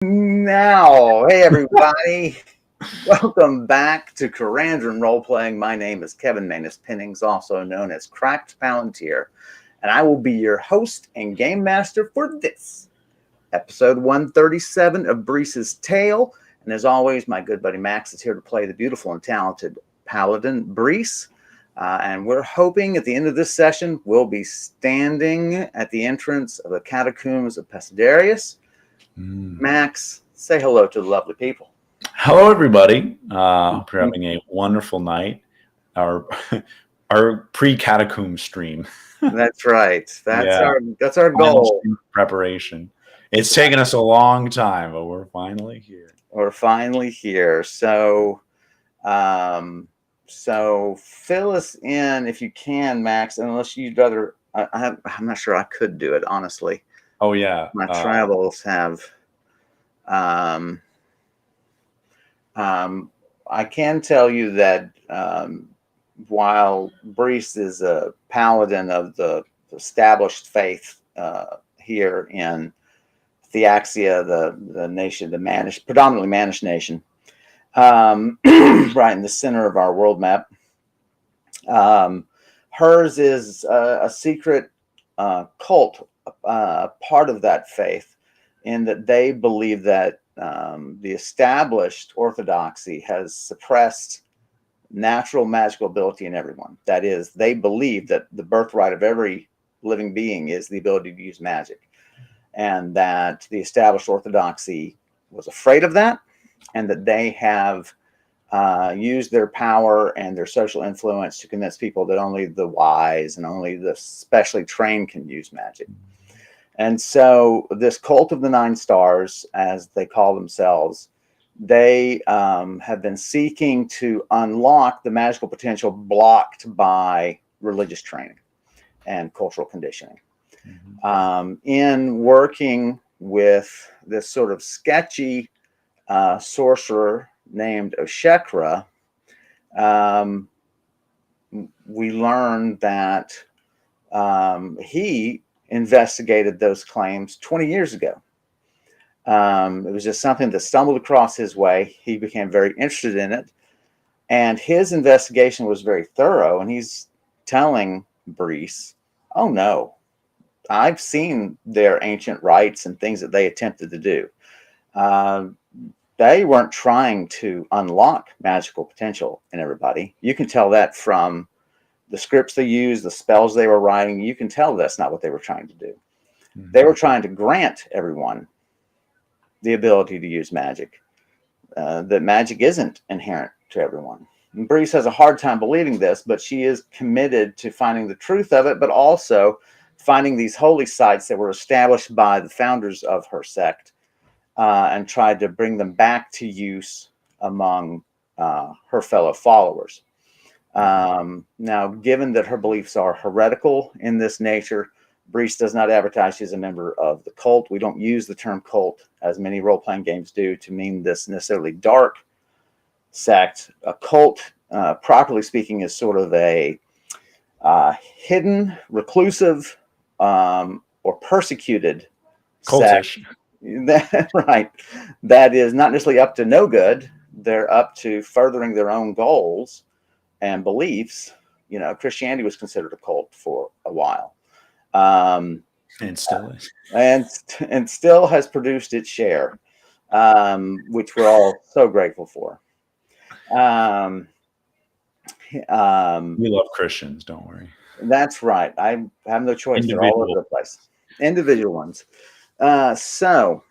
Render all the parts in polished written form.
Now, hey everybody, welcome back to Karandrin Role Playing. My name is Kevin Manus Pennings, also known as Cracked Palantir, and I will be your host and game master for this episode 137 of Brise's Tale. And as always, my good buddy Max is here to play the beautiful and talented paladin Brise. And we're hoping at the end of this session, we'll be standing at the entrance of the catacombs of Pasidarius. Max, say hello to the lovely people. Hello, everybody. Hope you're having a wonderful night. Our pre-catacomb stream. That's right. That's our goal. Preparation. It's taken us a long time, but we're finally here. So, fill us in if you can, Max. Unless you'd rather, I'm not sure I could do it honestly. Oh yeah, my travels have. I can tell you that while Brise is a paladin of the established faith here in Theaxia, the nation, the predominantly Manish nation, right in the center of our world map. Hers is a secret cult, part of that faith, in that they believe that the established orthodoxy has suppressed natural magical ability in everyone. That is, they believe that the birthright of every living being is the ability to use magic, and that the established orthodoxy was afraid of that, and that they have used their power and their social influence to convince people that only the wise and only the specially trained can use magic. And so this cult of the 9 stars, as they call themselves, they have been seeking to unlock the magical potential blocked by religious training and cultural conditioning. In working with this sort of sketchy sorcerer named Oshekra, we learned that he investigated those claims 20 years ago. It was just something that stumbled across his way. He became very interested in it, and his investigation was very thorough. And he's telling Brise, "Oh no, I've seen their ancient rites and things that they attempted to do. They weren't trying to unlock magical potential in everybody. You can tell that from the scripts they used, the spells they were writing. You can tell that's not what they were trying to do. They were trying to grant everyone the ability to use magic. That magic isn't inherent to everyone." And Brise has a hard time believing this, but she is committed to finding the truth of it, but also finding these holy sites that were established by the founders of her sect, and tried to bring them back to use among her fellow followers. Now, given that her beliefs are heretical in this nature, Brise does not advertise she's a member of the cult. We don't use the term cult, as many role-playing games do, to mean this necessarily dark sect. A cult, properly speaking, is sort of a hidden, reclusive, or persecuted cultish sect. Right. That is not necessarily up to no good. They're up to furthering their own goals and beliefs. Christianity was considered a cult for a while, and still is, and still has produced its share, which we're all so grateful for. We love Christians, don't worry. That's right. I have no choice. They're all over the place. Individual ones. So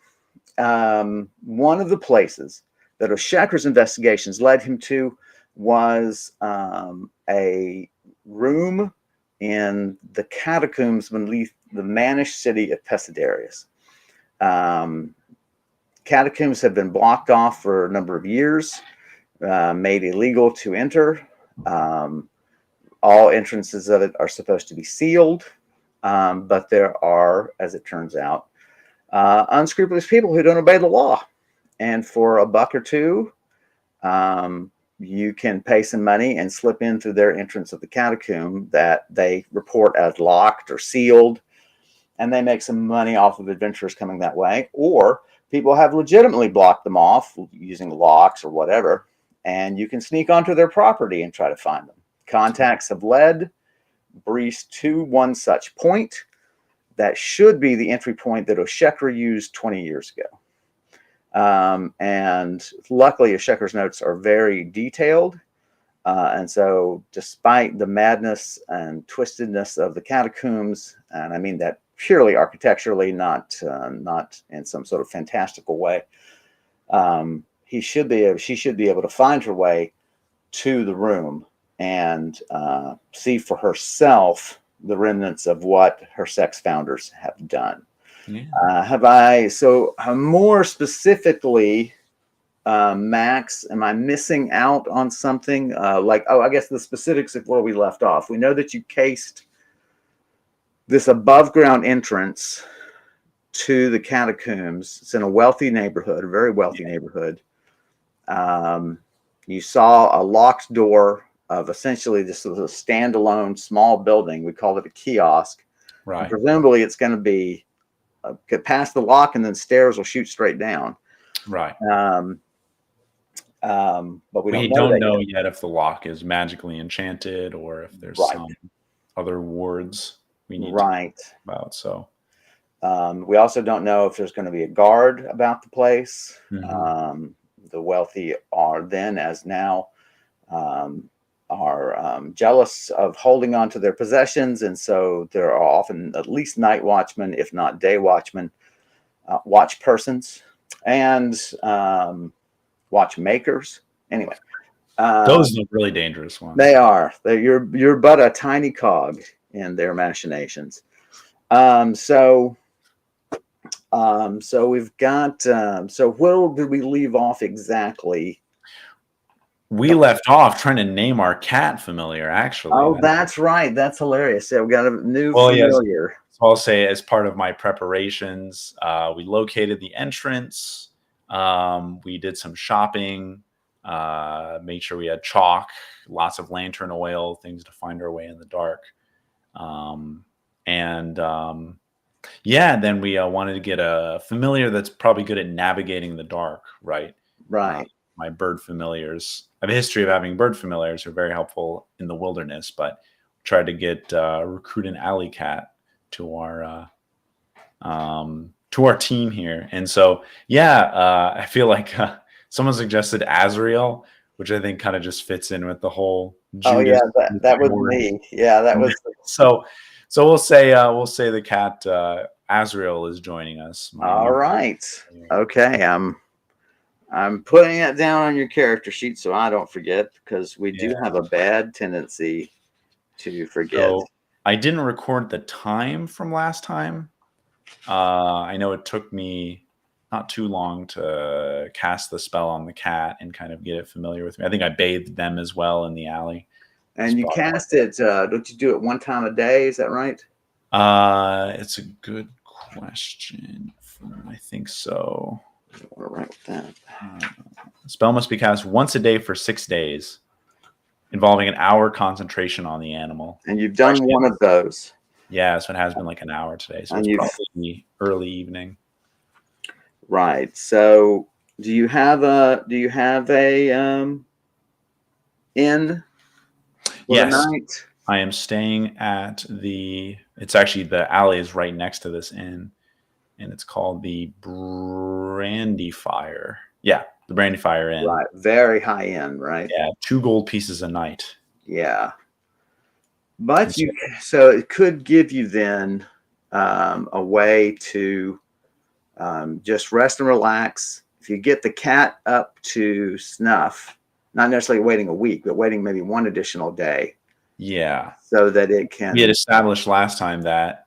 one of the places that Oshekra's investigations led him to was a room in the catacombs beneath the Manish city of Pasidarius. Catacombs have been blocked off for a number of years, made illegal to enter. All entrances of it are supposed to be sealed, but there are, as it turns out, unscrupulous people who don't obey the law. And for $1 or $2, you can pay some money and slip in through their entrance of the catacomb that they report as locked or sealed, and they make some money off of adventurers coming that way. Or people have legitimately blocked them off using locks or whatever, and you can sneak onto their property and try to find them. Contacts have led Brise to one such point. That should be the entry point that Oshekra used 20 years ago. And luckily, Oshekara's notes are very detailed. And so, despite the madness and twistedness of the catacombs, and I mean that purely architecturally, not in some sort of fantastical way, she should be able to find her way to the room and see for herself the remnants of what her sex founders have done. Yeah. So more specifically, Max, am I missing out on something? I guess the specifics of where we left off. We know that you cased this above ground entrance to the catacombs. It's in a wealthy neighborhood, a very wealthy neighborhood. You saw a locked door of essentially this was a standalone small building. We called it a kiosk. Right. And presumably it's going to be get past the lock and then stairs will shoot straight down. Right. But we don't know yet if the lock is magically enchanted or if there's right. some other wards we need right. to know about. So we also don't know if there's going to be a guard about the place. Mm-hmm. The wealthy are then, as now, are jealous of holding on to their possessions, and so there are often at least night watchmen, if not day watchmen, watch persons, and watchmakers. Anyway, those are the really dangerous ones. They are. You're but a tiny cog in their machinations. So we've got. So where did we leave off exactly? We left off trying to name our cat familiar, actually. Oh, that's right. That's hilarious. Yeah, we got a new familiar. Yes. So I'll say, as part of my preparations, we located the entrance. We did some shopping, made sure we had chalk, lots of lantern oil, things to find our way in the dark. Then we wanted to get a familiar that's probably good at navigating the dark, right? Right. My bird familiars. I have a history of having bird familiars who are very helpful in the wilderness, but tried to recruit an alley cat to our team here. And so, I feel like someone suggested Azrael, which I think kind of just fits in with the whole Judas. Oh yeah, that was me. Yeah, that was. So we'll say the cat Azrael is joining us. All right. Okay. I'm putting it down on your character sheet so I don't forget, because we do have a bad tendency to forget. So I didn't record the time from last time. I know it took me not too long to cast the spell on the cat and kind of get it familiar with me. I think I bathed them as well in the alley. And you cast it, don't you do it one time a day? Is that right? It's a good question. I think so. We're right with that. Spell must be cast once a day for 6 days, involving an hour concentration on the animal. And you've done one of those. Yeah, so it has been like an hour today. So it's probably early evening. Right. So do you have a inn for the night? I am staying at it's actually, the alley is right next to this inn, and it's called the Brandy Fire. Yeah, the Brandy Fire Inn. Right. Very high end, right? Yeah, 2 gold pieces a night. Yeah. But so it could give you then a way to just rest and relax. If you get the cat up to snuff, not necessarily waiting a week, but waiting maybe one additional day. Yeah. So that it can. We had established last time that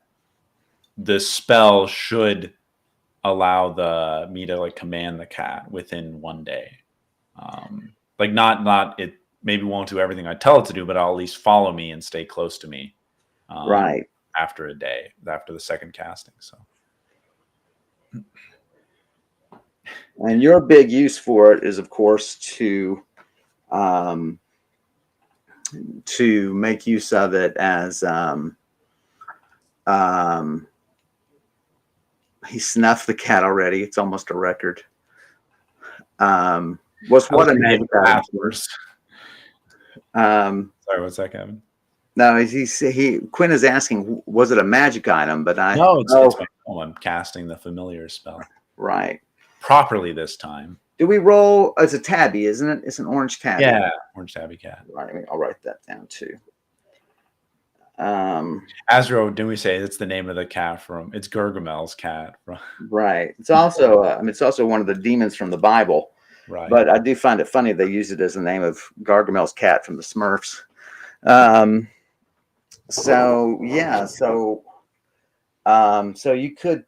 the spell should allow me to like command the cat within 1 day. Like not it maybe won't do everything I tell it to do, but I'll at least follow me and stay close to me. Right. After a day, after the second casting. So. And your big use for it is, of course, to make use of it as He snuffed the cat already. It's almost a record. Was I was what a gonna get magic item? passwords. Um, Sorry, what's that, Kevin? no, Quinn is asking, was it a magic item? But No, it's my phone. I'm casting the familiar spell right. properly this time. Do we roll? It's a tabby, isn't it? It's an orange tabby. Yeah, orange tabby cat. Right. I'll write that down too. Azro, didn't we say it's the name of the cat from? It's Gargamel's cat. Right. It's also it's also one of the demons from the Bible. Right. But I do find it funny they use it as the name of Gargamel's cat from the Smurfs. So yeah, so you could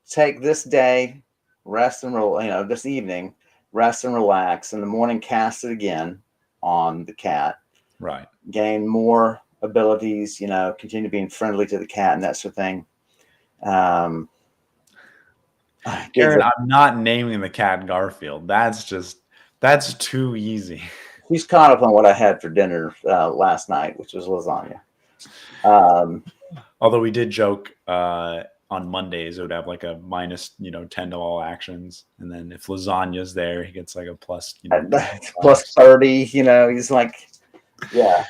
take this day, rest and this evening, rest and relax. In the morning, cast it again on the cat. Right. Gain more abilities. Continue being friendly to the cat and that sort of thing. Aaron, I'm not naming the cat Garfield. That's too easy. He's caught up on what I had for dinner last night, which was lasagna. Although we did joke on Mondays, it would have like a minus, 10 to all actions. And then if lasagna's there, he gets like a plus, plus 30, he's like, yeah.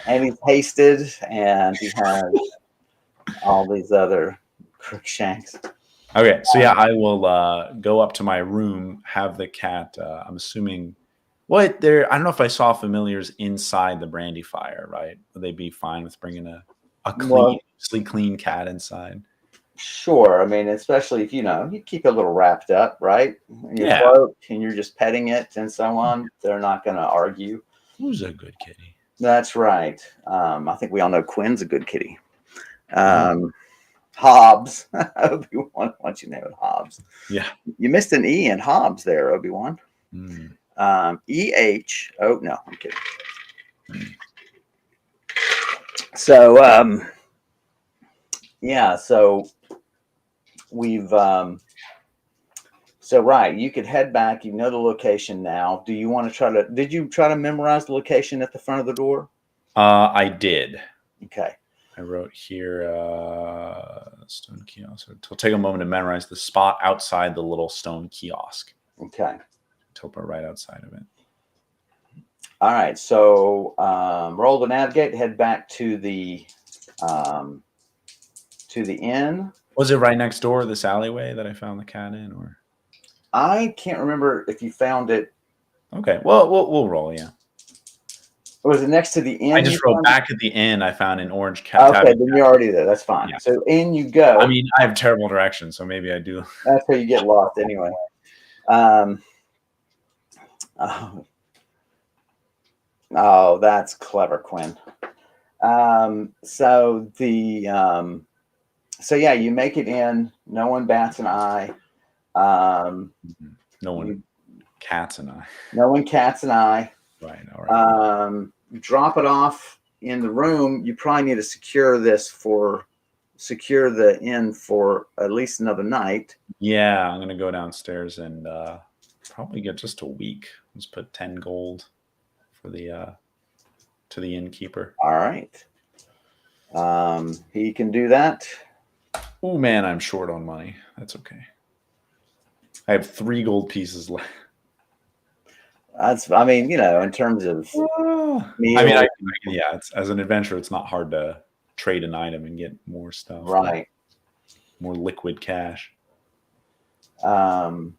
And he's hasted and he has all these other Crookshanks. Okay, so yeah, I will go up to my room, have the cat. I'm assuming I don't know if I saw familiars inside the brandy fire, right? Would they be fine with bringing a clean cat inside? Sure. I mean, especially if you keep it a little wrapped up, right? And you're just petting it and so on. They're not going to argue. Who's a good kitty? That's right. I think we all know Quinn's a good kitty. Hobbs. Obi-Wan wants you to name it Hobbs. Yeah. You missed an E in Hobbs there, Obi-Wan. E-H. Oh, no, I'm kidding. So, yeah, so we've, right, you could head back. You know the location now. Do you want to did you try to memorize the location at the front of the door? I did. Okay. I wrote here, stone kiosk. It'll take a moment to memorize the spot outside the little stone kiosk. Okay. Topa right outside of it. All right. So roll to navigate. Head back to the inn. Was it right next door, this alleyway that I found the cat in, or? I can't remember if you found it. Okay. Well, we'll roll. Yeah. Was it next to the inn? I just wrote back at the inn. I found an orange cat. Okay, then you're already there. That's fine. Yeah. So in you go. I mean, I have terrible directions, so maybe I do. That's how you get lost anyway. Oh, that's clever, Quinn. So yeah, you make it in. No one bats an eye. No one cats an eye. No one cats an eye. Right. All right. Drop it off in the room. You probably need to secure the inn for at least another night. Yeah, I'm gonna go downstairs and probably get just a week. Let's put 10 gold for the to the innkeeper. All right. He can do that. Oh man, I'm short on money. That's okay. I have 3 gold pieces left. I mean, in terms of meal, as an adventurer, it's not hard to trade an item and get more stuff. Right. More liquid cash. My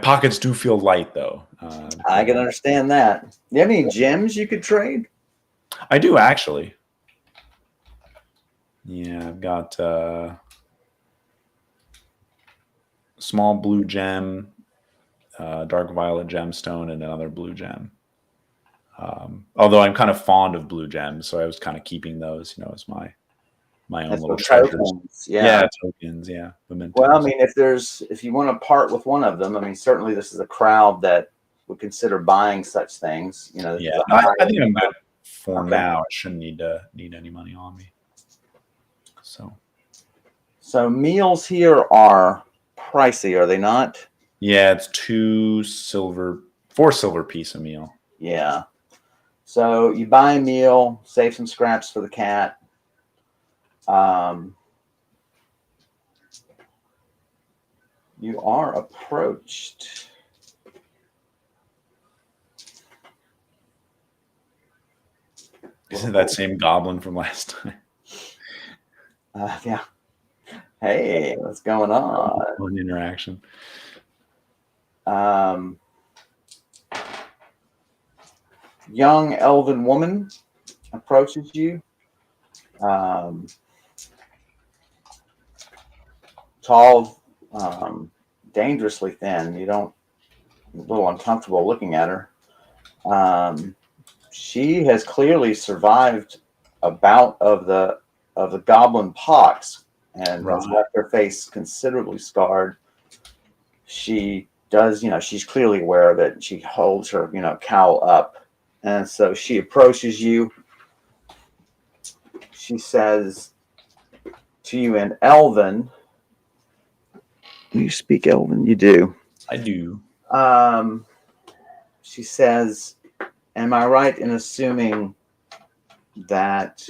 pockets do feel light, though. I can understand that. Do you have any gems you could trade? I do, actually. Yeah, I've got small blue gem, dark violet gemstone, and another blue gem. Although I'm kind of fond of blue gems, so I was kind of keeping those, as my own little tokens. Yeah, tokens. Yeah. Mementos. Well, I mean, if you want to part with one of them, I mean, certainly this is a crowd that would consider buying such things. Yeah, I think I'm good for now. I shouldn't need any money on me. So meals here are pricey, are they not? Yeah, it's 4 silver piece a meal. Yeah. So you buy a meal, save some scraps for the cat. You are approached. Isn't that same goblin from last time? Yeah. Hey, what's going on? One interaction. Young elven woman approaches you. Tall, dangerously thin. You don't, a little uncomfortable looking at her. She has clearly survived a bout of the goblin pox and has left her face considerably scarred. She does, she's clearly aware of it. She holds her, cowl up. And so she approaches you. She says to you in Elven, you speak Elven? You do. I do. She says, am I right in assuming that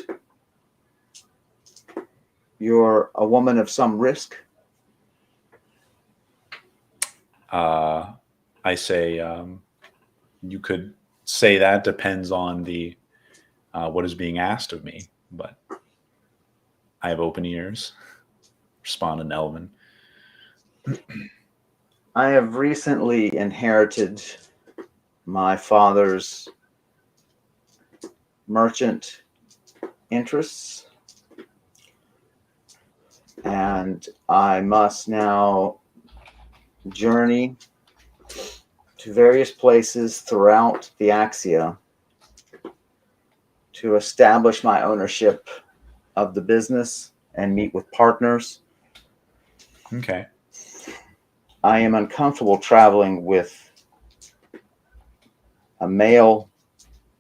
you're a woman of some risk? I say you could say that, depends on the what is being asked of me, but I have open ears. Respond in Elven. I have recently inherited my father's merchant interests, and I must now journey to various places throughout the Axia to establish my ownership of the business and meet with partners. Okay. I am uncomfortable traveling with a male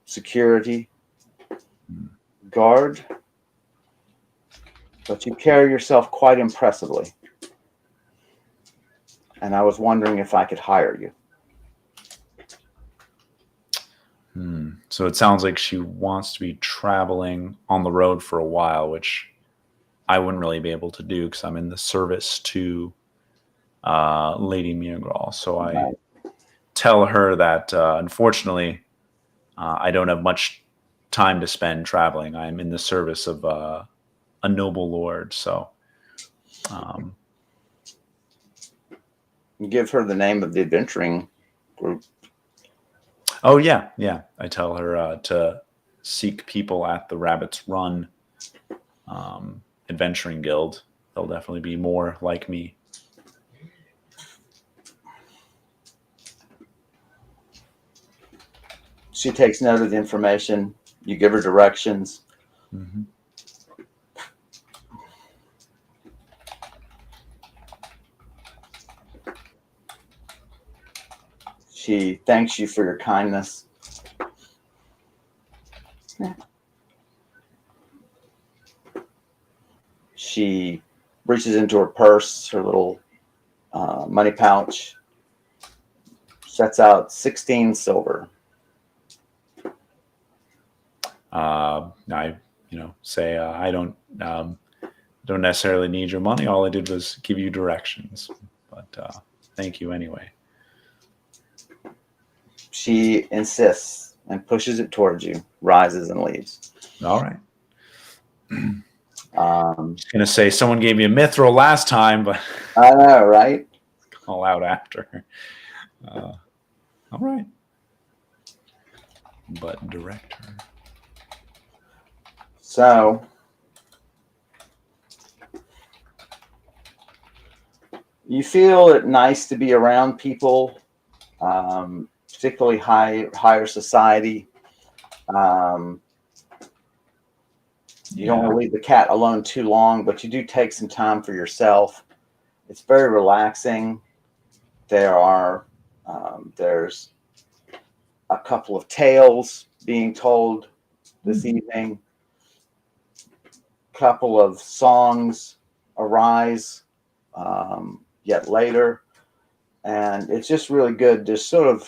security guard, but you carry yourself quite impressively. And I was wondering if I could hire you. So it sounds like she wants to be traveling on the road for a while, which I wouldn't really be able to do because I'm in the service to Lady Mirgral. So I tell her that unfortunately I don't have much time to spend traveling. I'm in the service of a noble lord. So You give her the name of the adventuring group. oh yeah. I tell her to seek people at the Rabbit's Run Adventuring Guild. They'll definitely be more like me. She takes note of the information. You give her directions. Mm-hmm. She thanks you for your kindness. She reaches into her purse, her little money pouch, sets out 16 silver. I, say I don't necessarily need your money. All I did was give you directions, but thank you anyway. She insists and pushes it towards you, rises and leaves. All right. Just gonna say someone gave me a mithril last time, but I know, right? call out after. All right, but director. So you feel it nice to be around people, particularly higher society. You don't want to leave the cat alone too long, but you do take some time for yourself. It's very relaxing. There's a couple of tales being told this evening. Couple of songs arise yet later, And it's just really good to sort of,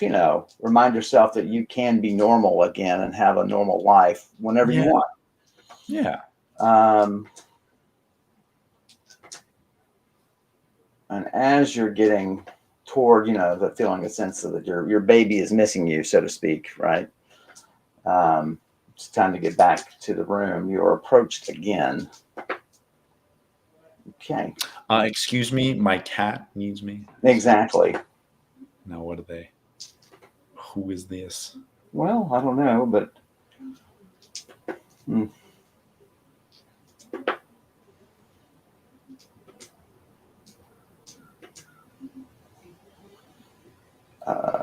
remind yourself that you can be normal again and have a normal life whenever you Yeah. want. Yeah. And as you're getting toward, the feeling, a sense that your baby is missing you, so to speak, right? It's time to get back to the room. You're approached again. Okay. Excuse me, my cat needs me. Exactly. Now, what are they? Who is this? Well, I don't know, but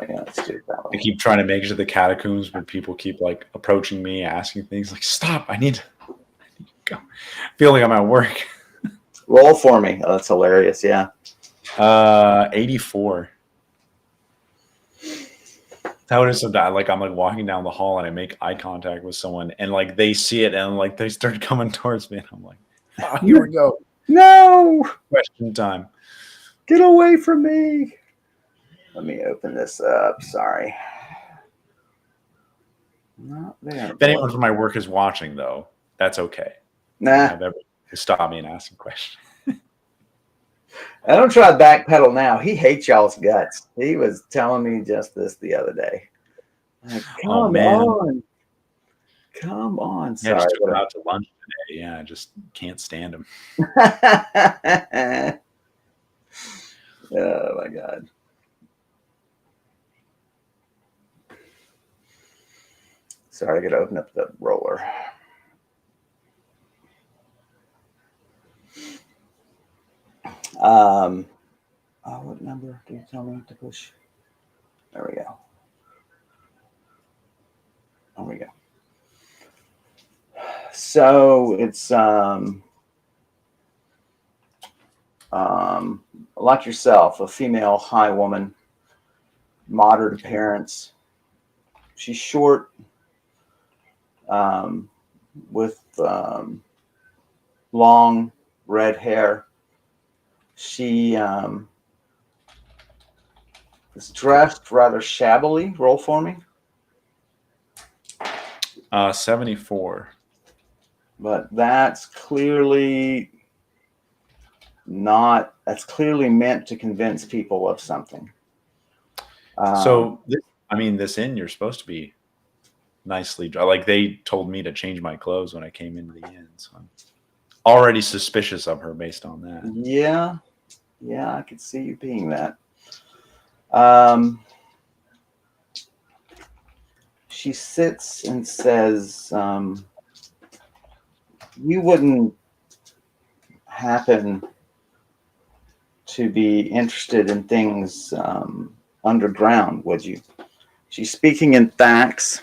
yeah, let's do it that I way. keep trying to make it to the catacombs, but people keep like approaching me, asking things like, "Stop! I need to go." I feel like I'm at work. Roll for me. Oh, that's hilarious. Yeah. 84. That would have said that. Like I'm like walking down the hall and I make eye contact with someone, and like they see it and like they start coming towards me, and I'm like, "Oh, here we go. No, Question time." get away from me. Let me open this up. Sorry. Not there. If anyone from my work is watching, though, that's okay. I Nah, have everyone to stop me and ask a question. I don't try to backpedal now. He hates y'all's guts. He was telling me just this the other day. Like, Oh come man, on. Come on. yeah, I just Sorry. took him out to lunch today. Yeah, I just can't stand him. Oh my God. Sorry, I gotta open up the roller. What number do you tell me to push? There we go. There we go. So it's like yourself, a female high woman, moderate appearance. She's short, with long red hair. She is dressed rather shabbily. Roll for me. 74. But that's clearly not, that's clearly meant to convince people of something. So this inn, you're supposed to be nicely like they told me to change my clothes when I came into the inn, so I'm already suspicious of her based on that. Yeah, I could see you being that. Um, she sits and says, you wouldn't happen to be interested in things underground, would you? She's speaking in Thax.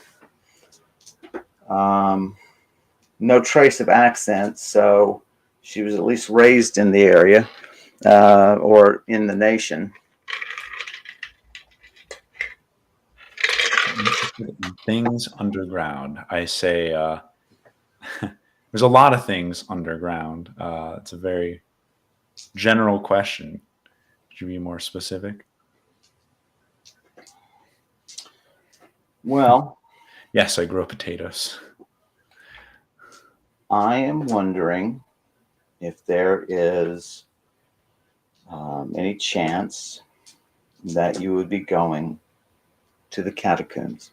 No trace of accent, so she was at least raised in the area or in the nation. Things underground. I say there's a lot of things underground. It's a very general question. Could you be more specific? Well, Yes, I grow potatoes. I am wondering if there is any chance that you would be going to the catacombs.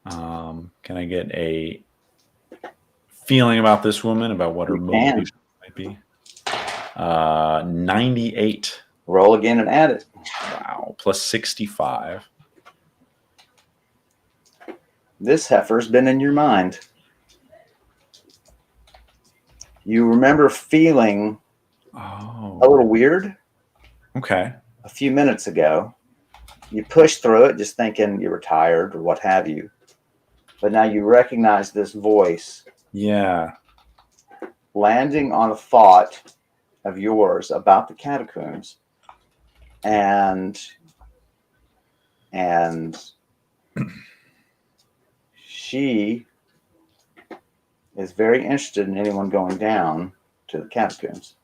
Can I get a feeling about this woman, about what her You can motivation might be? 98. roll again and add it. Wow. Plus 65. This heifer's been in your mind. You remember feeling a little weird Okay. a few minutes ago. You pushed through it just thinking you were tired or what have you. But now you recognize this voice Yeah. landing on a thought of yours about the catacombs, and she is very interested in anyone going down to the catacombs.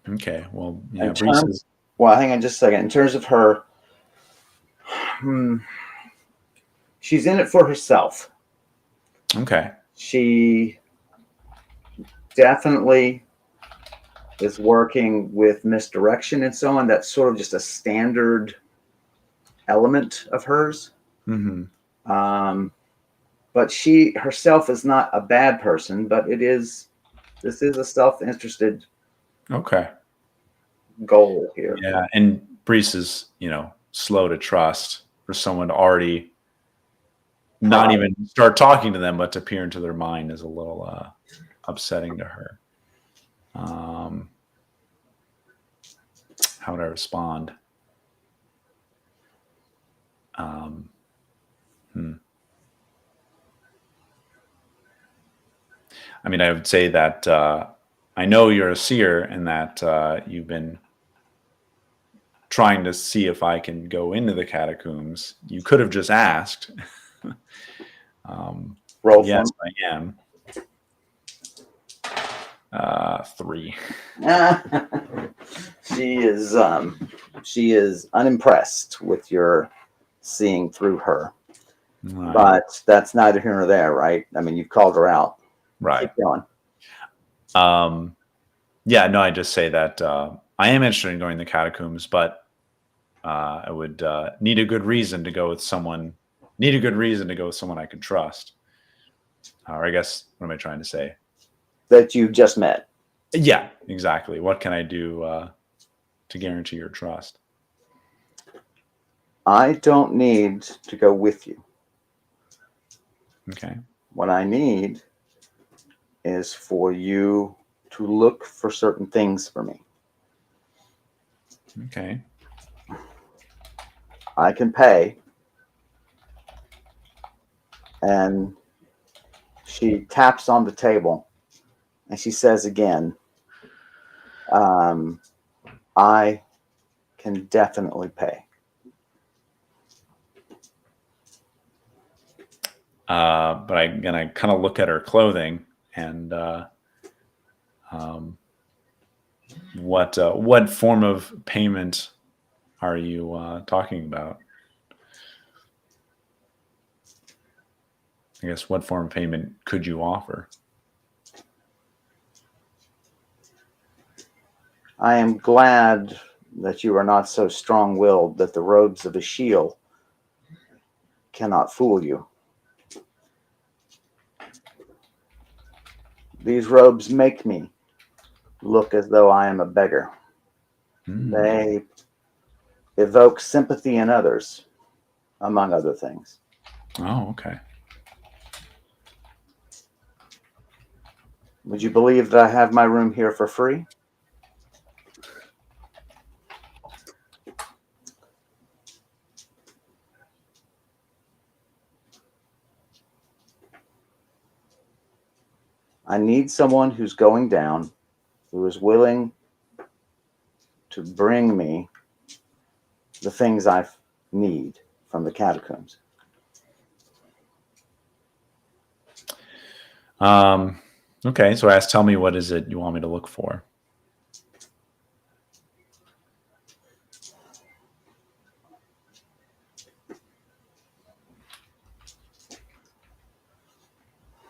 Okay. Well, yeah, In Brees terms, is well, hang on just a second. In terms of her, she's in it for herself. okay. She definitely is working with misdirection and so on. That's sort of just a standard element of hers. Hmm. Um, but she herself is not a bad person, but this is a self-interested Okay. goal here. Yeah, and Brees is, slow to trust for someone to already not Pride. even start talking to them, but to peer into their mind is a little upsetting to her. Um, how would I respond? Um, hmm. I mean, I would say that I know you're a seer and that you've been trying to see if I can go into the catacombs. You could have just asked. Roll for Yes, I am. 3. she is she is unimpressed with your seeing through her. Right. But that's neither here nor there, right? I mean, you've called her out. Right. Keep going. Yeah, no, I just say that I am interested in going to the catacombs, but I would need a good reason to go with someone. Need a good reason to go with someone I can trust. Or I guess, what am I trying to say? That you just met. Yeah, exactly. What can I do to guarantee your trust? I don't need to go with you. Okay. What I need is for you to look for certain things for me. Okay. I can pay. And she taps on the table and she says again, I can definitely pay. But I'm gonna kind of look at her clothing and um, what form of payment are you talking about? I guess what form of payment could you offer? I am glad that you are not so strong willed that the robes of a shield cannot fool you. These robes make me look as though I am a beggar. Hmm. They evoke sympathy in others, among other things. Oh, okay. Would you believe that I have my room here for free? I need someone who's going down, who is willing to bring me the things I need from the catacombs. Okay, so tell me, what is it you want me to look for?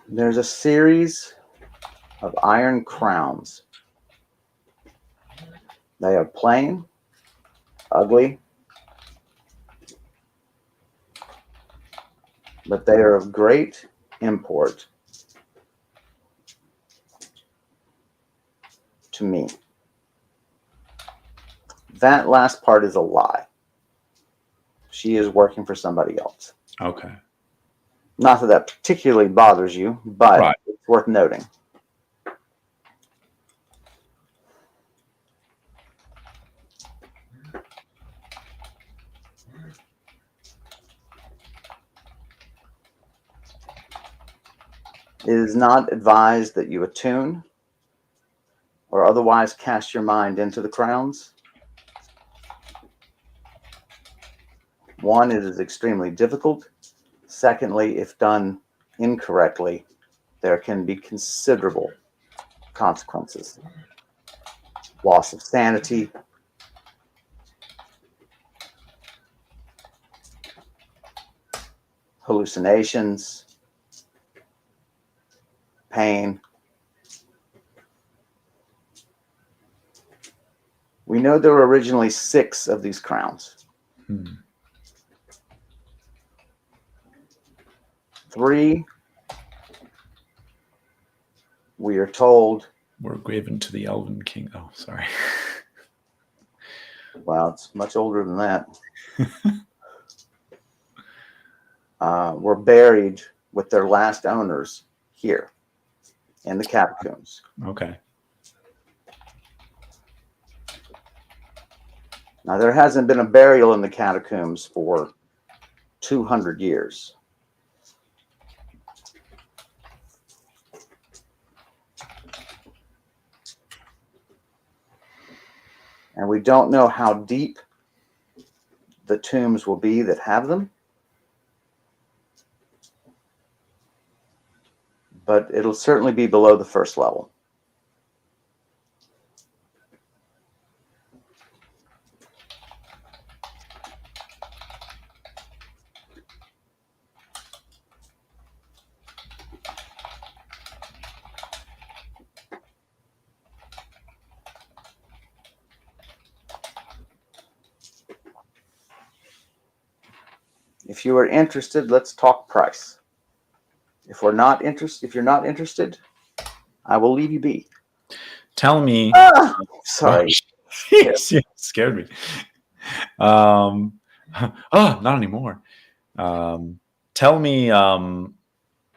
There's a series of iron crowns. They are plain, ugly, but they are of great import to me. That last part is a lie. She is working for somebody else. Okay. Not that that particularly bothers you, but Right. it's worth noting. It is not advised that you attune or otherwise cast your mind into the crowns. One, it is extremely difficult. Secondly, if done incorrectly, there can be considerable consequences. loss of sanity, hallucinations, pain. We know there were originally 6 of these crowns. 3, we are told, were given to the Elven King. Oh, sorry. well, it's much older than that. Were buried with their last owners here in the catacombs. Okay. Now, there hasn't been a burial in the catacombs for 200 years. And we don't know how deep the tombs will be that have them, but it'll certainly be below the first level. If you are interested, let's talk price. If you're not interested, I will leave you be. Tell me. Sorry. You scared me. Oh, not anymore. Tell me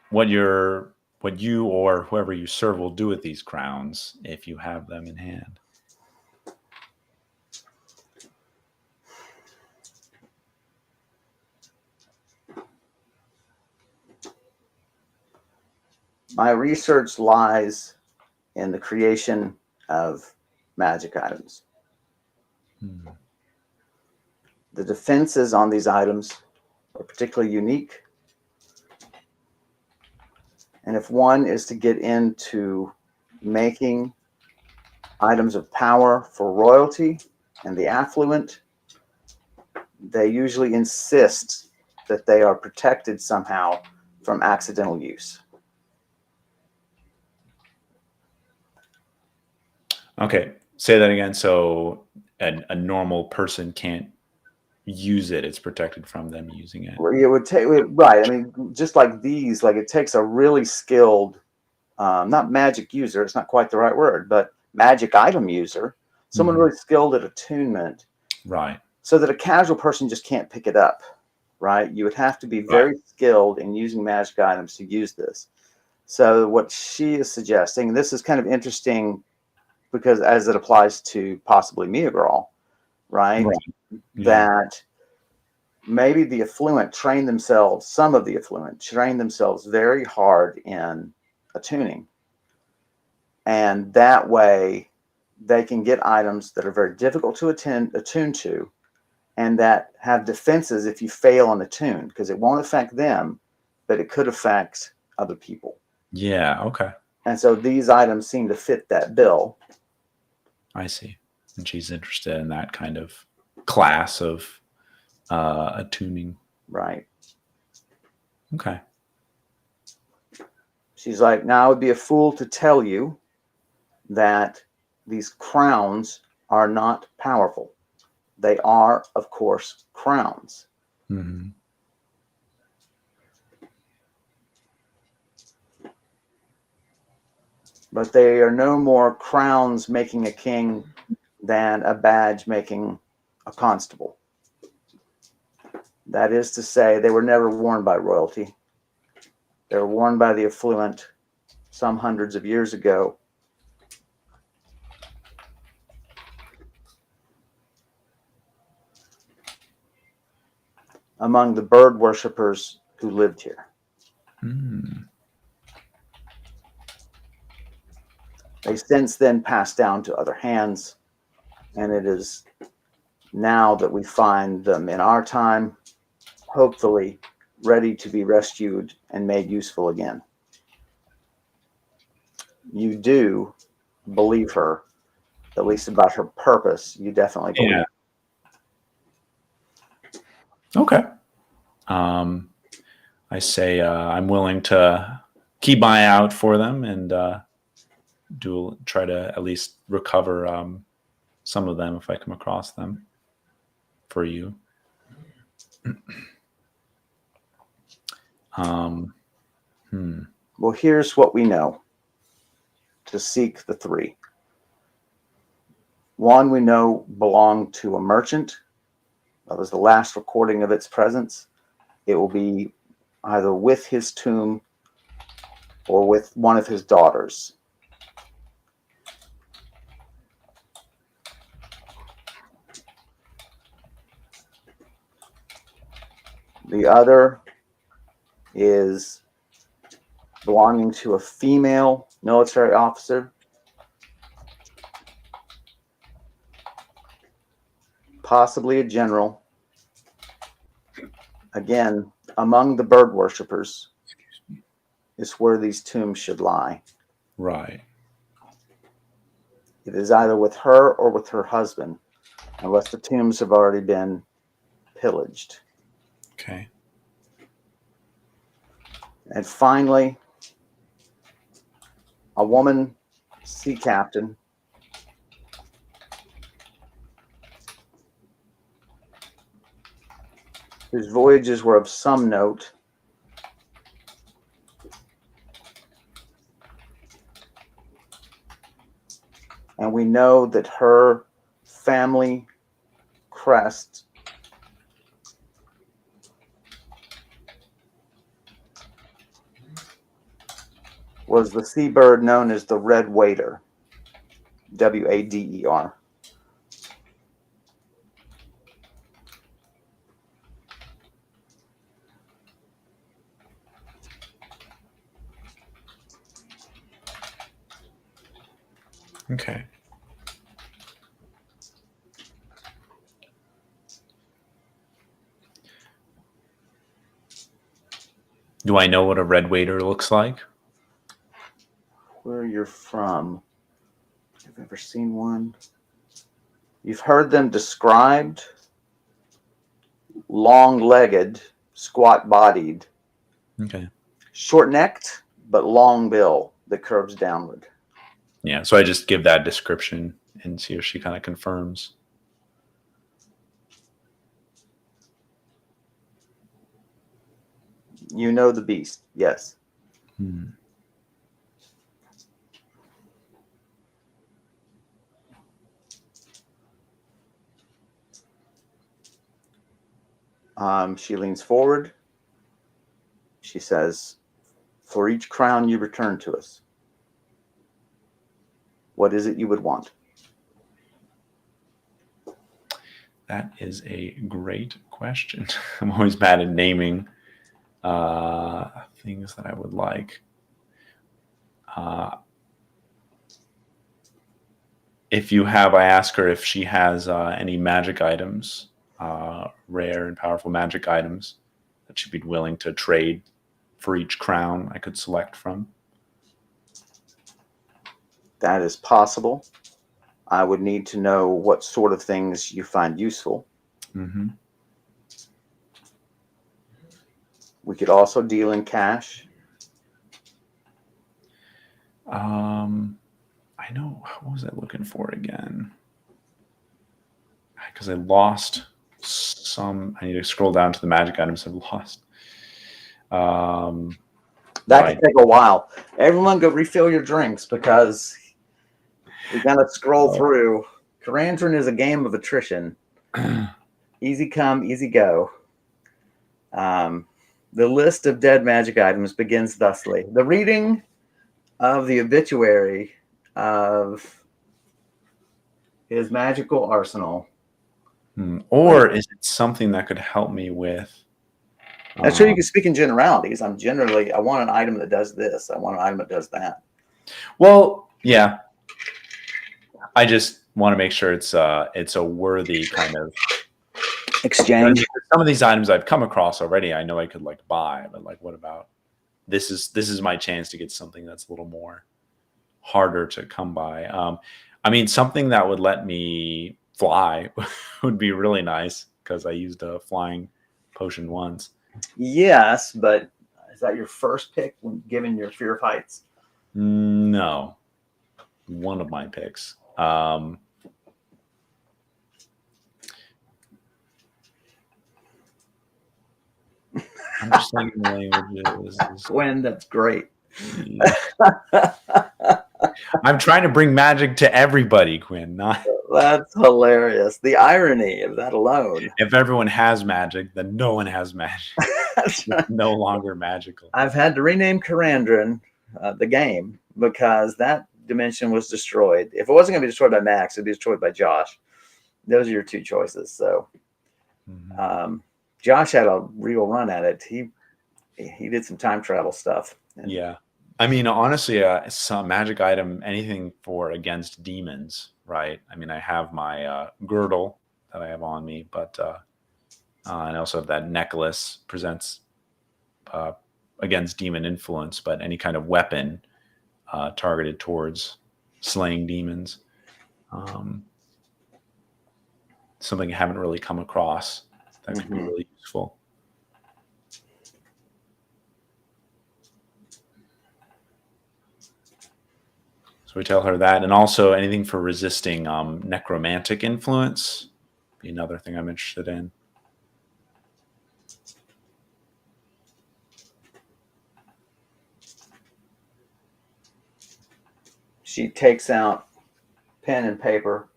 what you or whoever you serve will do with these crowns if you have them in hand. My research lies in the creation of magic items. The defenses on these items are particularly unique. And if one is to get into making items of power for royalty and the affluent, they usually insist that they are protected somehow from accidental use. Okay, say that again. So a normal person can't use it. It's protected from them using it. It would take, right. I mean, just like these, like it takes a really skilled, not magic user, it's not quite the right word, but magic item user, someone really skilled at attunement. Right. So that a casual person just can't pick it up, right? You would have to be very skilled in using magic items to use this. So what she is suggesting, and this is kind of interesting because as it applies to possibly Meagral, right? Yeah. That maybe the affluent train themselves, some of the affluent train themselves very hard in attuning. And that way they can get items that are very difficult to attune to and that have defenses if you fail on attune, because it won't affect them, but it could affect other people. Yeah, okay. And so these items seem to fit that bill. I see. And she's interested in that kind of class of attuning. Right. Okay. She's like, now I would be a fool to tell you that these crowns are not powerful. They are, of course, crowns. Mm-hmm. But they are no more crowns making a king than a badge making a constable. That is to say, they were never worn by royalty. They were worn by the affluent some hundreds of years ago. Among the bird worshippers who lived here. Mm. They since then passed down to other hands, and it is now that we find them in our time, hopefully ready to be rescued and made useful again. You do believe her at least about her purpose, you definitely believe. Yeah. Okay. I say I'm willing to keep my eye out for them and try to at least recover some of them if I come across them for you. Well, here's what we know to seek the 3. One we know belonged to a merchant. That was the last recording of its presence. It will be either with his tomb or with one of his daughters. The other is belonging to a female military officer, possibly a general. Again, among the bird worshippers is where these tombs should lie. Right. It is either with her or with her husband, unless the tombs have already been pillaged. Okay. And finally, a woman sea captain whose voyages were of some note. And we know that her family crest was the seabird known as the red wader, Wader. Okay. Do I know what a red waiter looks like? Where you're from, have you ever seen one? You've heard them described, long-legged, squat-bodied, Okay. short-necked, but long bill that curves downward. Yeah. So I just give that description and see if she kind of confirms. You know the beast, yes. She leans forward. She says, "For each crown you return to us, what is it you would want?" That is a great question. I'm always bad at naming things that I would like. If you have, I ask her if she has any magic items, rare and powerful magic items that she'd be willing to trade for each crown I could select from. That is possible. I would need to know what sort of things you find useful. Mm-hmm. We could also deal in cash. I know. What was I looking for again? Because I lost some. I need to scroll down to the magic items I've lost. That could take a while. Everyone go refill your drinks because we're going to scroll through. Karandrin is a game of attrition. Easy come, easy go. The list of dead magic items begins thusly. The reading of the obituary of his magical arsenal. Or is it something that could help me with? That's sure you can speak in generalities. I want an item that does this. I want an item that does that. Well, yeah. I just want to make sure it's a worthy kind of exchange. Some of these items I've come across already, I know I could like buy, but like, what about this is my chance to get something that's a little more harder to come by. I mean, something that would let me fly would be really nice because I used a flying potion once. Yes, but is that your first pick when given your fear of heights? No, one of my picks. Understanding languages. Gwen, that's great. Yeah. I'm trying to bring magic to everybody, Quinn. Not That's hilarious. The irony of that alone. if everyone has magic, then no one has magic. That's It's right. no longer magical. I've had to rename Karandrin, the game, because that dimension was destroyed. If it wasn't going to be destroyed by Max, it'd be destroyed by Josh. Those are your two choices. So Josh had a real run at it. He did some time travel stuff. Yeah. I mean, honestly, some magic item, anything for against demons, right? I mean, I have my girdle that I have on me, but and I also have that necklace presents against demon influence, but any kind of weapon targeted towards slaying demons. Something I haven't really come across that could be really useful. So we tell her that, and also anything for resisting necromantic influence. Be another thing I'm interested in. She takes out pen and paper,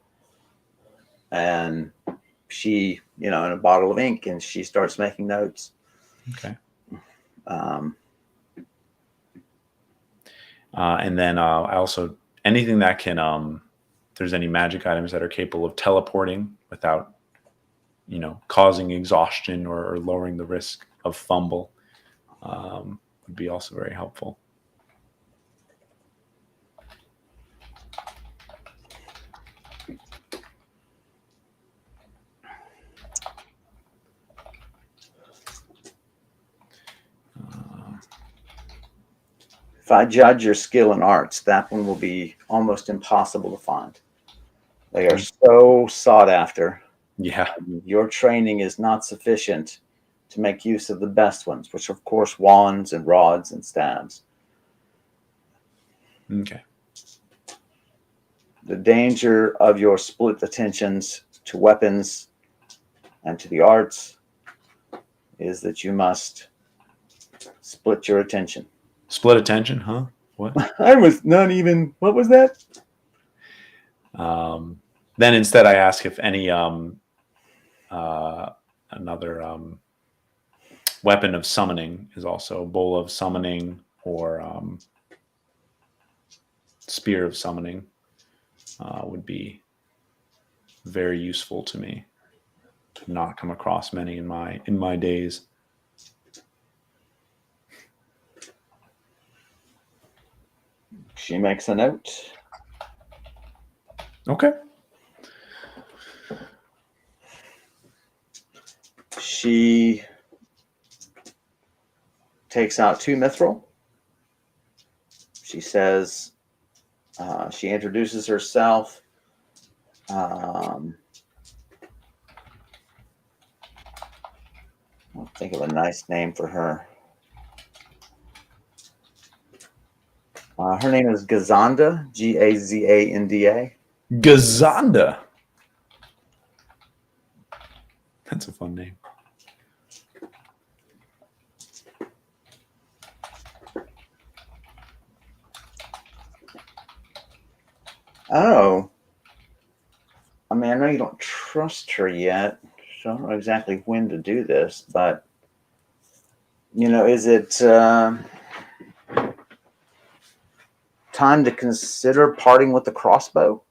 and she, in a bottle of ink, and she starts making notes. Okay. And then I also anything that can, if there's any magic items that are capable of teleporting without, causing exhaustion or lowering the risk of fumble, would be also very helpful. If I judge your skill in arts, that one will be almost impossible to find. They are so sought after. Yeah. Your training is not sufficient to make use of the best ones, which are, of course, wands and rods and stabs. Okay. The danger of your split attentions to weapons and to the arts is that you must split your attention. Split attention, huh? What? I was not even. What was that? Then instead, I ask if any another weapon of summoning is also a bowl of summoning or spear of summoning would be very useful to me. Not come across many in my days. She makes a note. Okay. She takes out 2 mithril. She says, she introduces herself. I'll think of a nice name for her. Her name is Gazanda, Gazanda. Gazanda. That's a fun name. Oh. I mean, I know you don't trust her yet, so I don't know exactly when to do this, but, is it time to consider parting with the crossbow?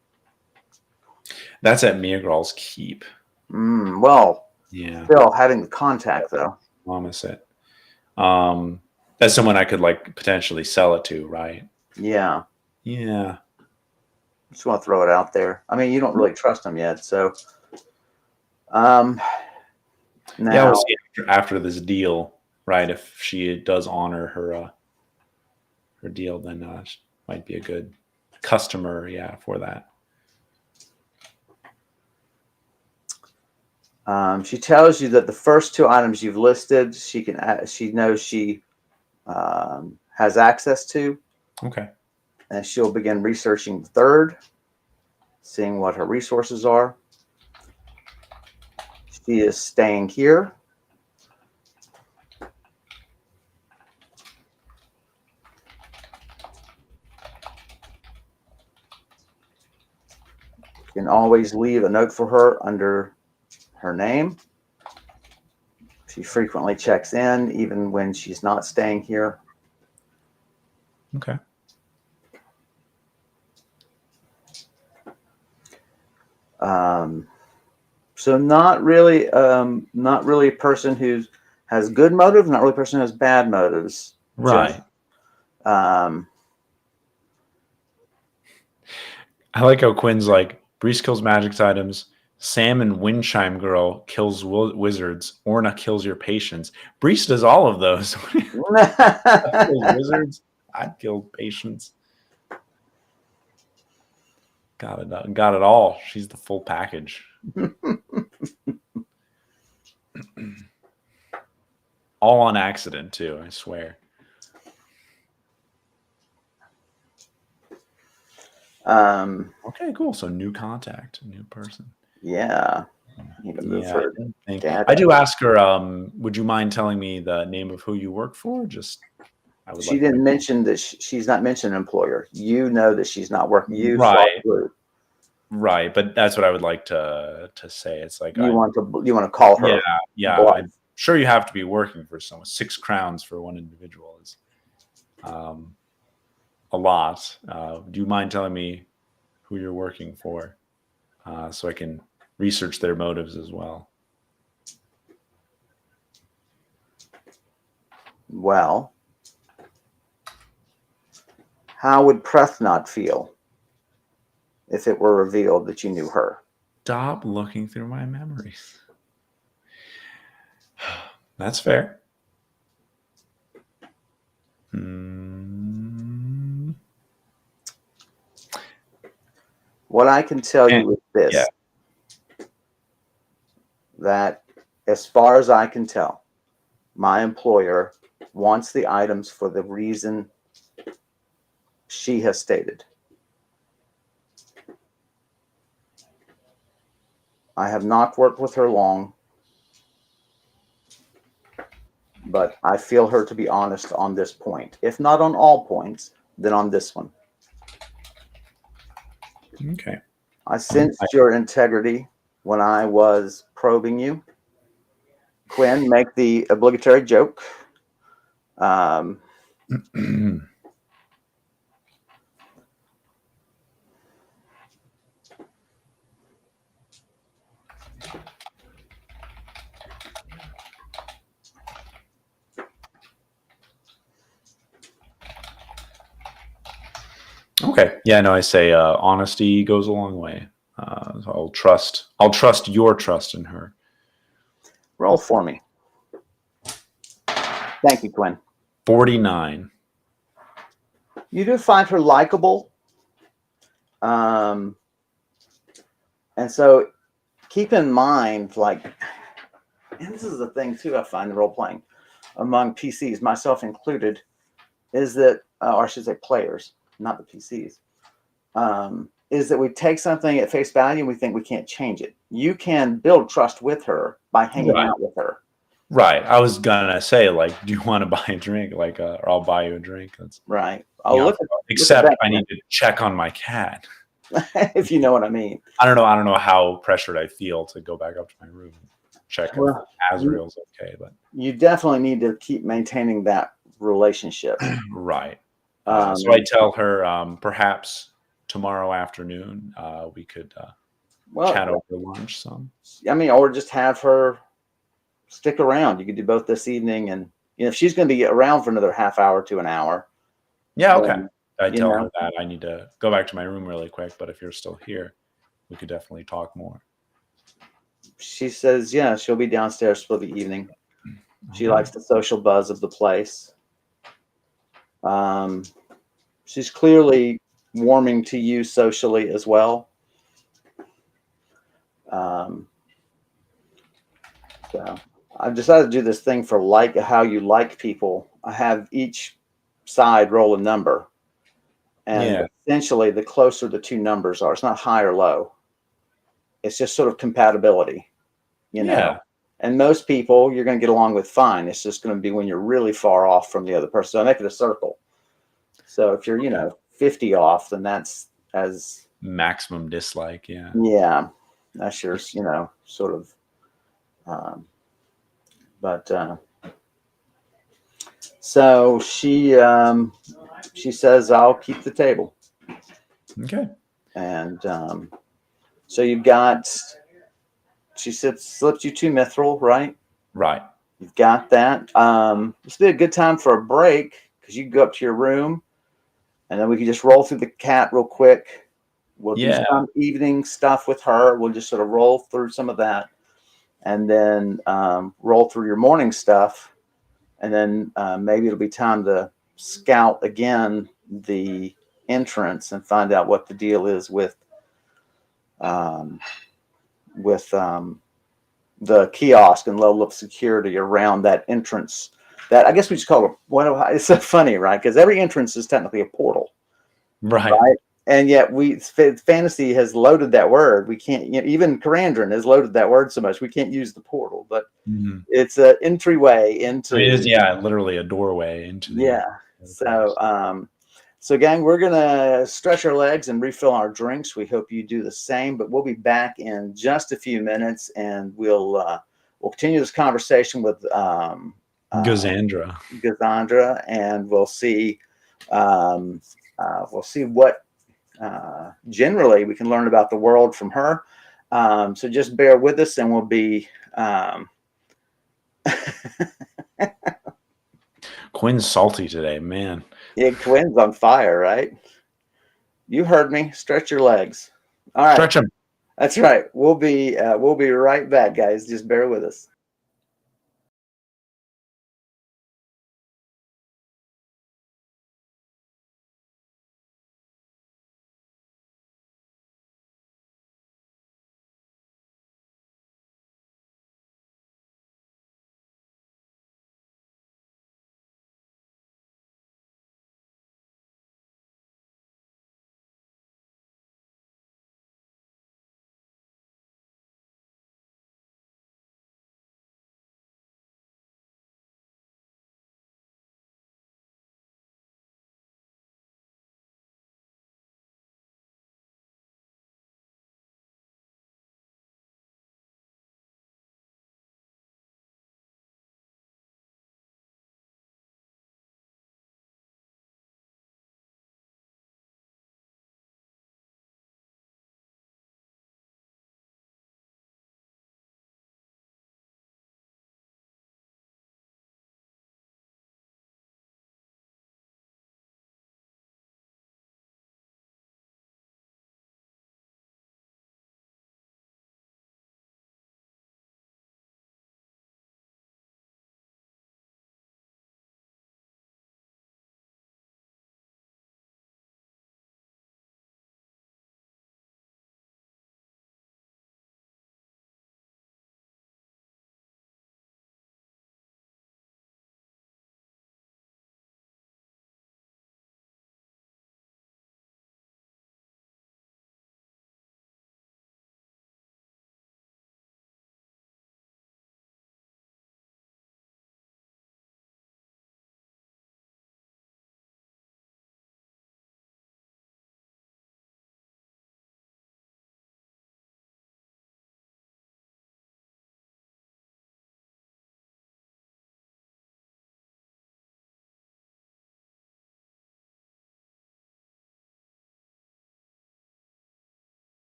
That's at Miagral's keep. Well, Yeah. still having the contact, though. Promise it. That's someone I could potentially sell it to, right? Yeah. Yeah. Just want to throw it out there. I mean, you don't really trust him yet, so. Now, Yeah, we'll see after this deal, right? If she does honor her deal, then might be a good customer, for that. She tells you that the first two items you've listed, she knows she has access to, Okay. and she'll begin researching the third, seeing what her resources are. She is staying here. You can always leave a note for her under her name. She frequently checks in, even when she's not staying here. Okay. So not really a person who has good motives, not really a person who has bad motives. Right. Um, I like how Quinn's like, Brees kills magic items. Sam and Windchime Girl kills wizards. Orna kills your patients. Brees does all of those. Kills wizards. I'd kill patients. Got it all. She's the full package. All on accident too, I swear. Okay, cool. So new contact, new person. Yeah. Need to move her dad. I do ask her, would you mind telling me the name of who you work for? Just I would She like didn't mention that she's not mentioned an employer. You know that she's not working. You saw right. through. Right, but that's what I would like to say. It's like You want to call her. Yeah. I'm sure you have to be working for someone. 6 crowns for one individual is a lot. Do you mind telling me who you're working for, so I can research their motives as well? Well, how would Prethnot feel if it were revealed that you knew her? Stop looking through my memories. That's fair. What I can tell you is this, that as far as I can tell, my employer wants the items for the reason she has stated. I have not worked with her long, but I feel her to be honest on this point. If not on all points, then on this one. Okay. I sensed your integrity when I was probing you. Quinn, make the obligatory joke. Okay. Yeah, no, I say honesty goes a long way. So I'll trust your trust in her. Roll for me. Thank you, Quinn. 49. You do find her likable. And so keep in mind, like, and this is the thing too, I find in role playing among PCs, myself included, is that, or I should say players, not the PCs, is that we take something at face value and we think we can't change it. You can build trust with her by hanging out with her. Right. I was gonna say, like, do you want to buy a drink? Like, or I'll buy you a drink. That's right. Except I need to check on my cat. If you know what I mean. I don't know how pressured I feel to go back up to my room and check if Azrael's okay. But you definitely need to keep maintaining that relationship. Right. So I tell her, perhaps tomorrow afternoon we could chat over lunch some. I mean, or just have her stick around. You could do both this evening, and if she's going to be around for another half hour to an hour. Yeah, okay. I tell her that I need to go back to my room really quick, but if you're still here, we could definitely talk more. She says, yeah, she'll be downstairs for the evening. She likes the social buzz of the place. She's clearly warming to you socially as well. So I've decided to do this thing for like how you like people. I have each side roll a number, and Yeah. essentially the closer the two numbers are, it's not high or low. It's just sort of compatibility, you know. Yeah. And most people you're going to get along with fine. It's just going to be when you're really far off from the other person. So I make it a circle. So if you're, 50 off, then that's as, Maximum dislike. Yeah. yeah, that's your, sort of, um, but, so she says, I'll keep the table. Okay. And, so you've got, she said, slipped you two mithril, right? Right. You've got that. This would be a good time for a break because you can go up to your room and then we can just roll through the cat real quick. We'll do Yeah. some evening stuff with her. We'll just sort of roll through some of that and then roll through your morning stuff. And then maybe it'll be time to scout again the entrance and find out what the deal is um, with the kiosk and level of security around that entrance. That I guess we just call it one of. It's so funny, right? Because every entrance is technically a portal, Right. right? And yet fantasy has loaded that word. We can't, even Karandrin has loaded that word so much we can't use the portal, but Mhm. it's an entryway I mean, it into, is, yeah, literally a doorway into the yeah. other So place. so gang, we're gonna stretch our legs and refill our drinks. We hope you do the same, but we'll be back in just a few minutes and we'll continue this conversation with Gazandra. Gazandra, and um, we'll see what generally we can learn about the world from her. So just bear with us, and we'll be. Quinn's salty today, man. Yeah, Quinn's on fire, right? You heard me. Stretch your legs. All right, Stretch him. that's right. We'll be right back, guys. Just bear with us.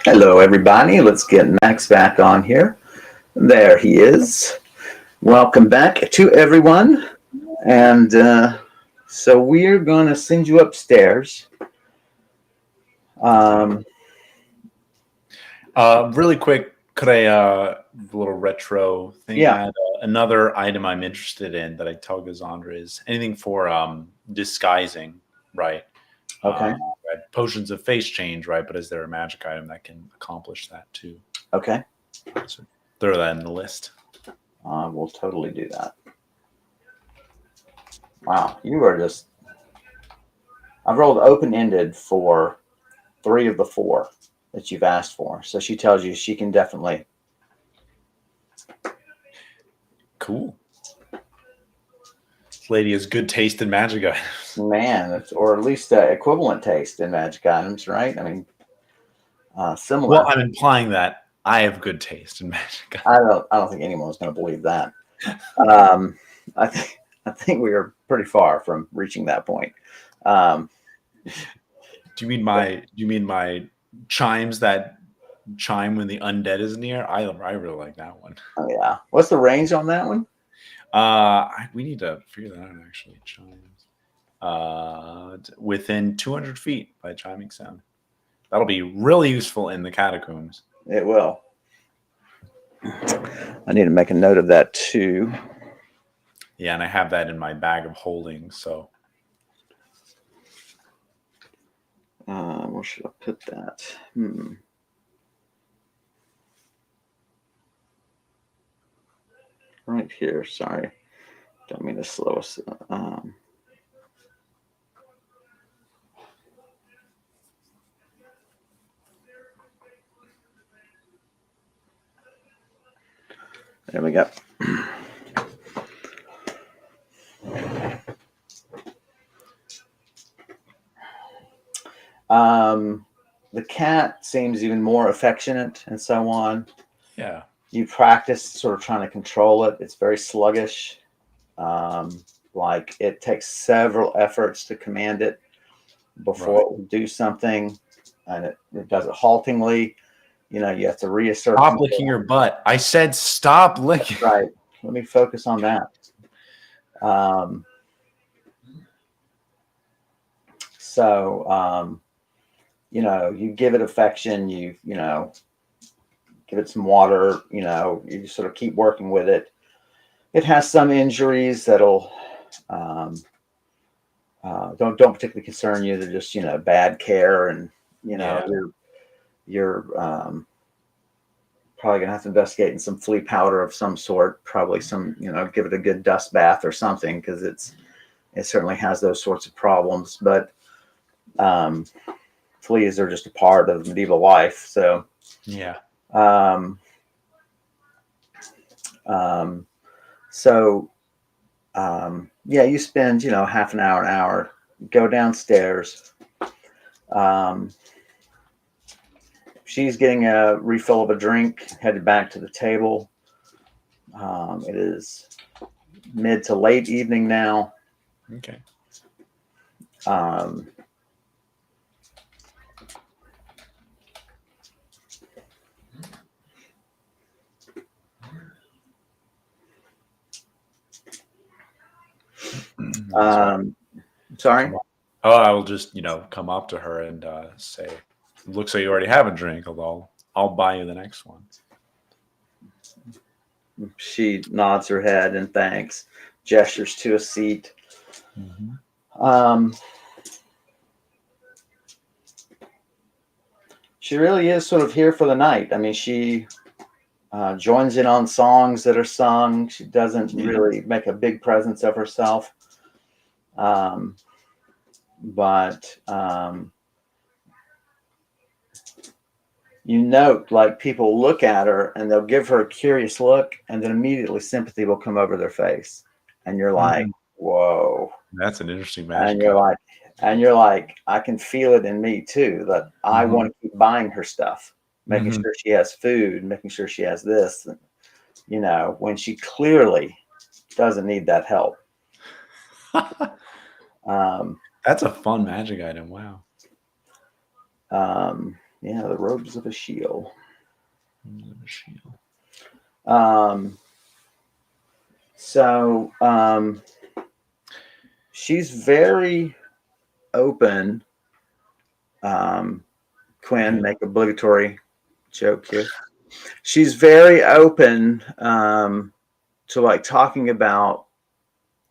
Hello, everybody. Let's get Max back on here. There he is. Welcome back to everyone. And so we're going to send you upstairs. Really quick, could I little retro thing Yeah. add another item I'm interested in that I tell Gazandra is anything for disguising, right? Okay. Right? Potions of face change, right? But is there a magic item that can accomplish that too? Okay. So throw that in the list. We'll totally do that. Wow. You are just. I've rolled open ended for 3 of the 4 that you've asked for. So she tells you she can definitely. Cool. This lady has good taste in magic items. Man, or at least equivalent taste in magic items, right? I mean, similar. Well, I'm implying that I have good taste in magic items. I don't think anyone's going to believe that. Um, I think we are pretty far from reaching that point. Do you mean my chimes that chime when the undead is near? I really like that one. Oh yeah. What's the range on that one? We need to figure that out actually. Chimes. Within 200 feet by chiming sound. That'll be really useful in the catacombs. It will. I need to make a note of that too. Yeah, and I have that in my bag of holding. So, where should I put that? Right here. Sorry, don't mean to slow us. There we go. The cat seems even more affectionate and so on. yeah. You practice sort of trying to control it. It's very sluggish. Like it takes several efforts to command it before it will do something, and it does it haltingly. You have to reassert. Stop licking your butt. I said stop licking. Right. Let me focus on that. So, you give it affection, you give it some water, you sort of keep working with it. It has some injuries that'll don't particularly concern you. They're just, bad care, and, you're probably gonna have to investigate in some flea powder of some sort, probably some, give it a good dust bath or something, because it certainly has those sorts of problems. But fleas are just a part of medieval life. So Yeah. You spend, half an hour, go downstairs. She's getting a refill of a drink, headed back to the table. It is mid to late evening now. Okay. Sorry. Oh, I will just, come up to her and say, "Looks like you already have a drink, although I'll buy you the next one." She nods her head and thanks, gestures to a seat. She really is sort of here for the night. I mean, she joins in on songs that are sung. She doesn't really make a big presence of herself. But you note, like, people look at her and they'll give her a curious look, and then immediately sympathy will come over their face. And you're like, whoa. That's an interesting magic. And you're like, I can feel it in me too, that I want to keep buying her stuff, making sure she has food, making sure she has this, when she clearly doesn't need that help. That's a fun magic item. Wow. Yeah, the robes of a shield. Shield. So she's very open. Quinn, make obligatory joke here. She's very open to like talking about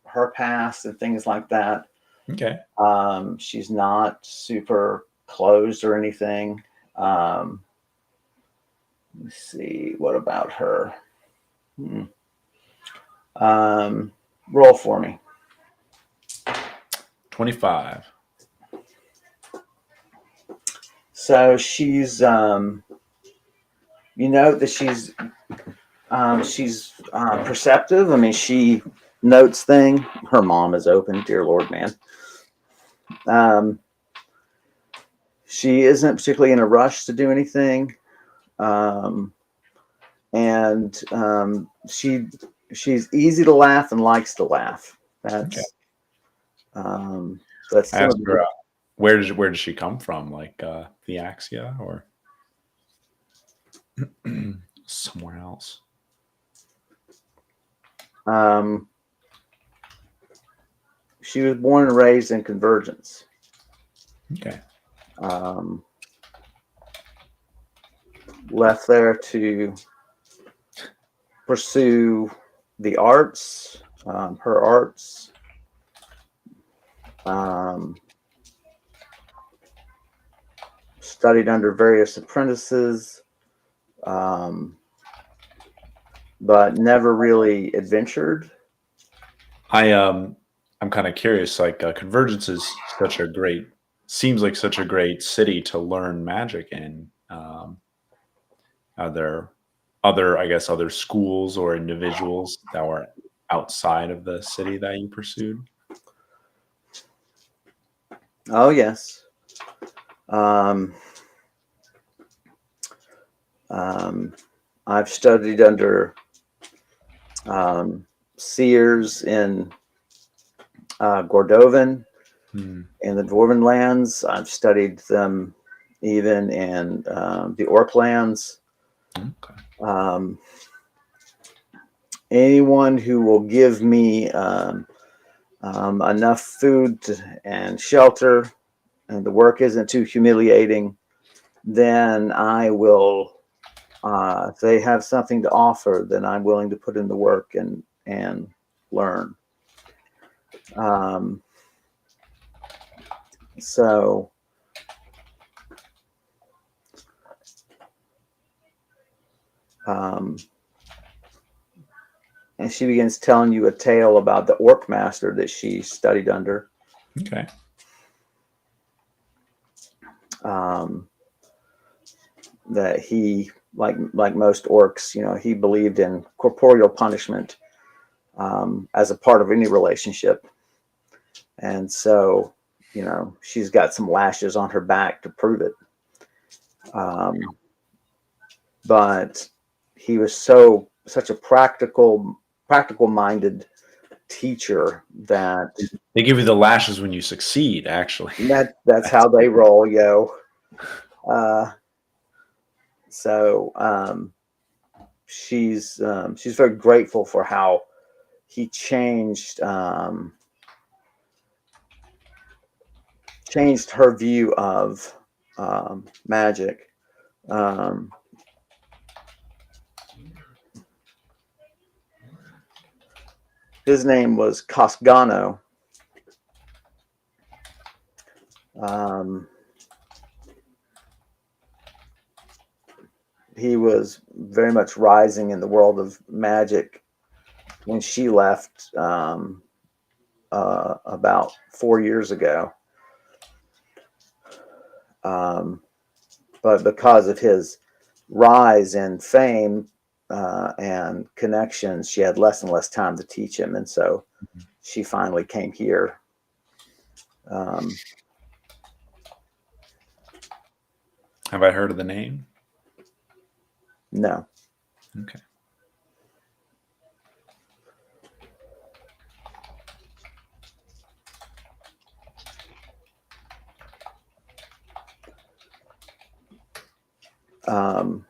her past and things like that. Okay. She's not super closed or anything. Let's see. What about her? Roll for me. 25. So she's, you know, that she's perceptive. I mean, she notes things. Her mom is open, dear Lord, man. She isn't particularly in a rush to do anything. And she's easy to laugh and likes to laugh. That's that's I asked her, where does she come from? Like the Axia or somewhere else? She was born and raised in Convergence. Okay. Left there to pursue the arts, her arts. Studied under various apprentices, but never really adventured. I'm kind of curious. Like Convergence is seems like such a great city to learn magic in. Are there other schools or individuals that were outside of the city that you pursued? Oh yes. I've studied under seers in Gordovan in the Dwarven lands. I've studied them even in the Orc lands. Okay. Anyone who will give me enough food and shelter, and the work isn't too humiliating, then I will. If they have something to offer, then I'm willing to put in the work and learn. So and she begins telling you a tale about the orc master that she studied under. Okay. That he, like most orcs, you know, he believed in corporeal punishment as a part of any relationship. And so, you know, she's got some lashes on her back to prove it. But he was such a practical minded teacher that They give you the lashes when you succeed, actually. that's how they roll, yo. So she's very grateful for how he changed her view of magic. His name was Cosgano. He was very much rising in the world of magic when she left about 4 years ago. But because of his rise in fame and connections, she had less and less time to teach him. And so she finally came here. Have I heard of the name? No. Okay. How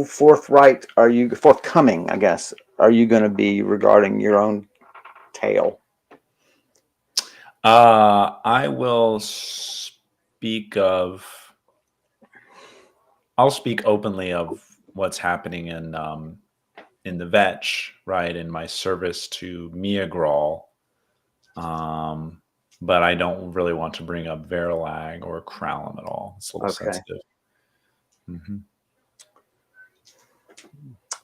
forthcoming, I guess, are you going to be regarding your own tale? I will I'll speak openly of what's happening in the vetch, right, in my service to Mia Grawl. But I don't really want to bring up Verilag or Kralum at all. It's a little Okay. sensitive. Mm-hmm.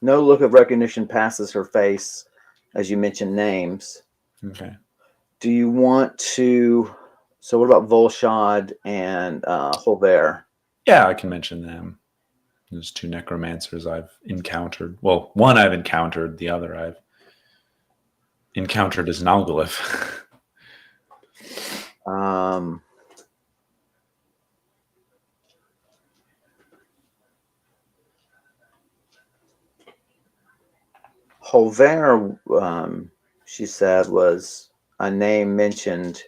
No look of recognition passes her face as you mention names. Okay. Do you want to? So, what about Volshad and Holver? Yeah, I can mention them. There's two necromancers I've encountered. Well, one I've encountered, the other I've encountered as Nalglyph. Um, Holver, she said, was a name mentioned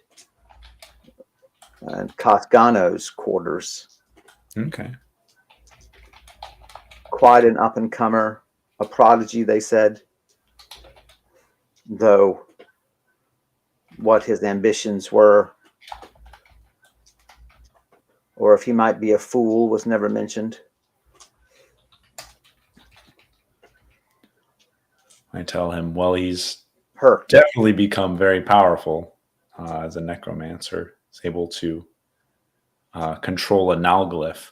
in Kothgano's quarters. Okay. Quite an up and comer, a prodigy, they said. Though what his ambitions were, or if he might be a fool, was never mentioned. I tell him, well, he's Her. definitely become very powerful as a necromancer. He's able to control a Nalglyph,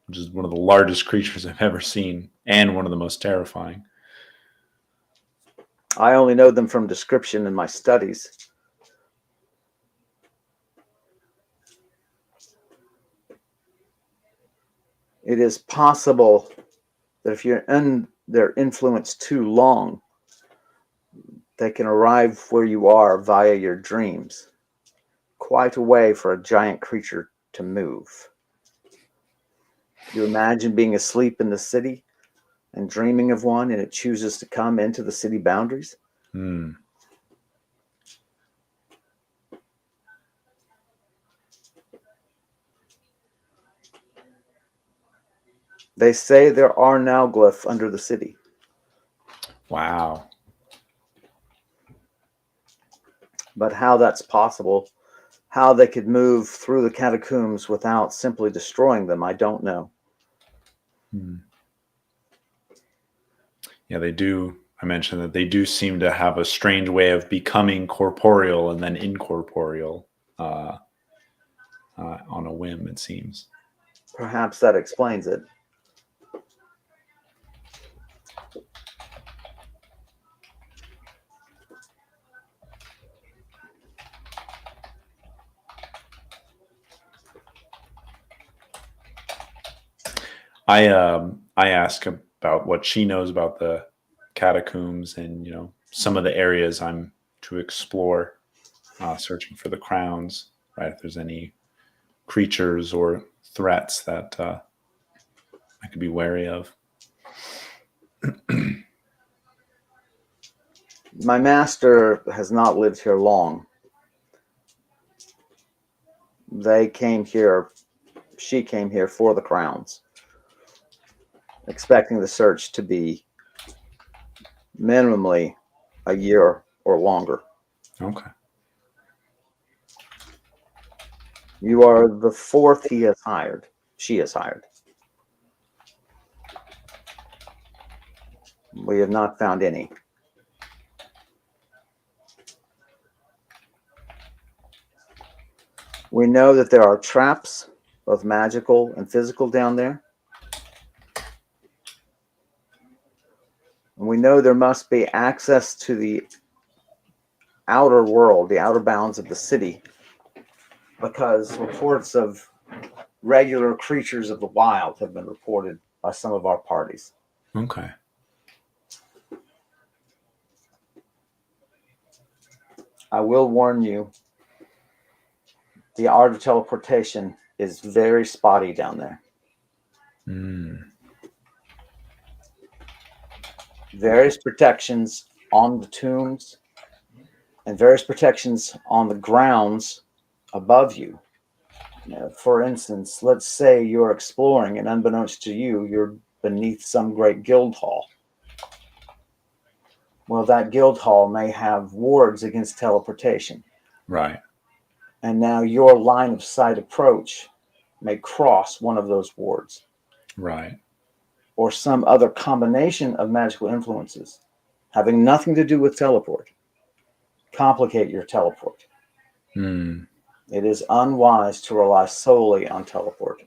which is one of the largest creatures I've ever seen and one of the most terrifying. I only know them from description in my studies. It is possible that if you're in their influence too long, they can arrive where you are via your dreams. Quite a way for a giant creature to move. You imagine being asleep in the city and dreaming of one, and it chooses to come into the city boundaries? Hmm. They say there are now glyph under the city. Wow. But how that's possible, how they could move through the catacombs without simply destroying them, I don't know. Hmm. Yeah, they do. I mentioned that they do seem to have a strange way of becoming corporeal and then incorporeal on a whim, it seems. Perhaps that explains it. I ask about what she knows about the catacombs and some of the areas I'm to explore, searching for the crowns. Right, if there's any creatures or threats that I could be wary of. My master has not lived here long. She came here for the crowns, expecting the search to be minimally a year or longer. Okay. You are the fourth she has hired. We have not found any. We know that there are traps, both magical and physical, down there. And we know there must be access to the outer world, the outer bounds of the city, because reports of regular creatures of the wild have been reported by some of our parties. Okay. I will warn you, the art of teleportation is very spotty down there. Mm. Various protections on the tombs and various protections on the grounds above you. For instance, let's say you're exploring, and unbeknownst to you, you're beneath some great guild hall. Well, that guild hall may have wards against teleportation. Right. And now your line of sight approach may cross one of those wards, Right. or some other combination of magical influences having nothing to do with teleport complicate your teleport. Hmm. It is unwise to rely solely on teleport.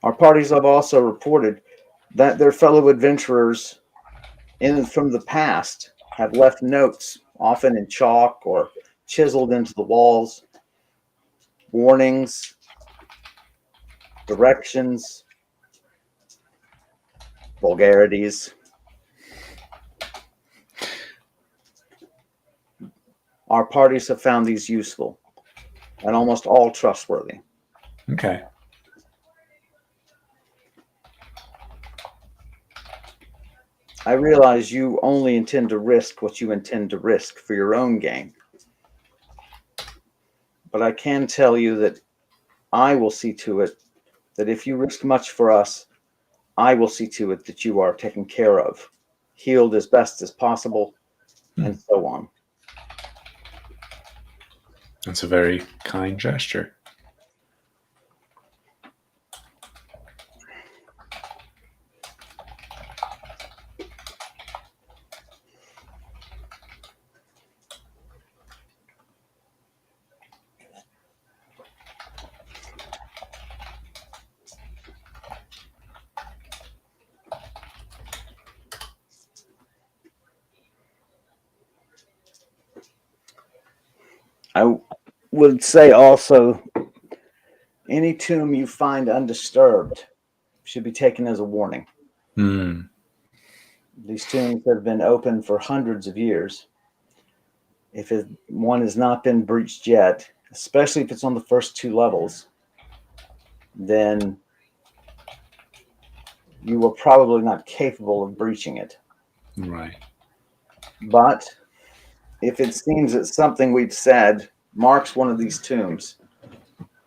Our parties have also reported that their fellow adventurers from the past have left notes, often in chalk or chiseled into the walls, warnings, directions, vulgarities. Our parties have found these useful and almost all trustworthy. Okay. I realize you only intend to risk what you intend to risk for your own gain. But I can tell you that I will see to it that if you risk much for us, I will see to it that you are taken care of, healed as best as possible, and so on. That's a very kind gesture. I would say also any tomb you find undisturbed should be taken as a warning. Hmm. These tombs have been open for hundreds of years. If one has not been breached yet, especially if it's on the first two levels, then you were probably not capable of breaching it. Right. But if it seems that something we've said marks one of these tombs,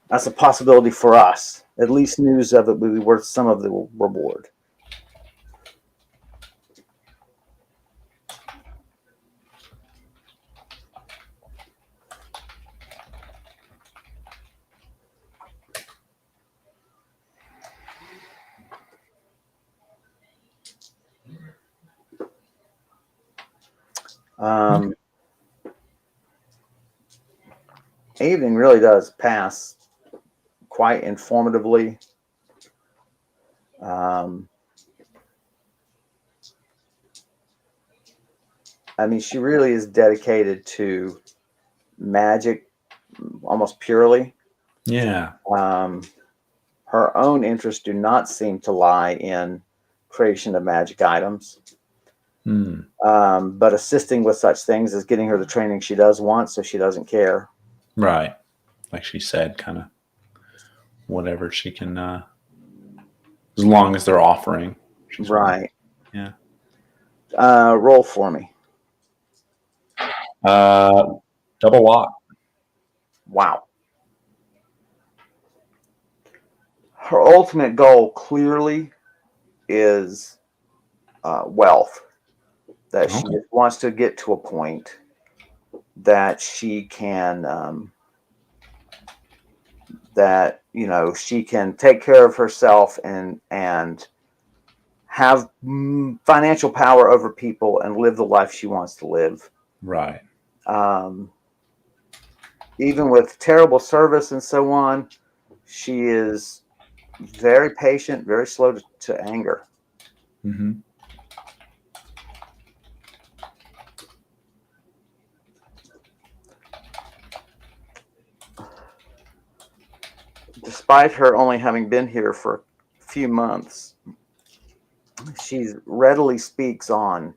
that's a possibility for us. At least news of it would be worth some of the reward. Um, Evening really does pass quite informatively. Um, I mean, she really is dedicated to magic almost purely. Yeah. Um, Her own interests do not seem to lie in creation of magic items, Hmm. but assisting with such things as getting her the training she does want, so she doesn't care. Right. Like she said, kind of whatever she can, as long as they're offering. She's fine. Right. Yeah. Roll for me. Uh, double lock. Wow. Her ultimate goal clearly is wealth. That she Okay. wants to get to a point that she can she can take care of herself and have financial power over people and live the life she wants to live. Right. Um, Even with terrible service and so on, she is very patient, very slow to anger. Mm-hmm. Despite her only having been here for a few months, she readily speaks on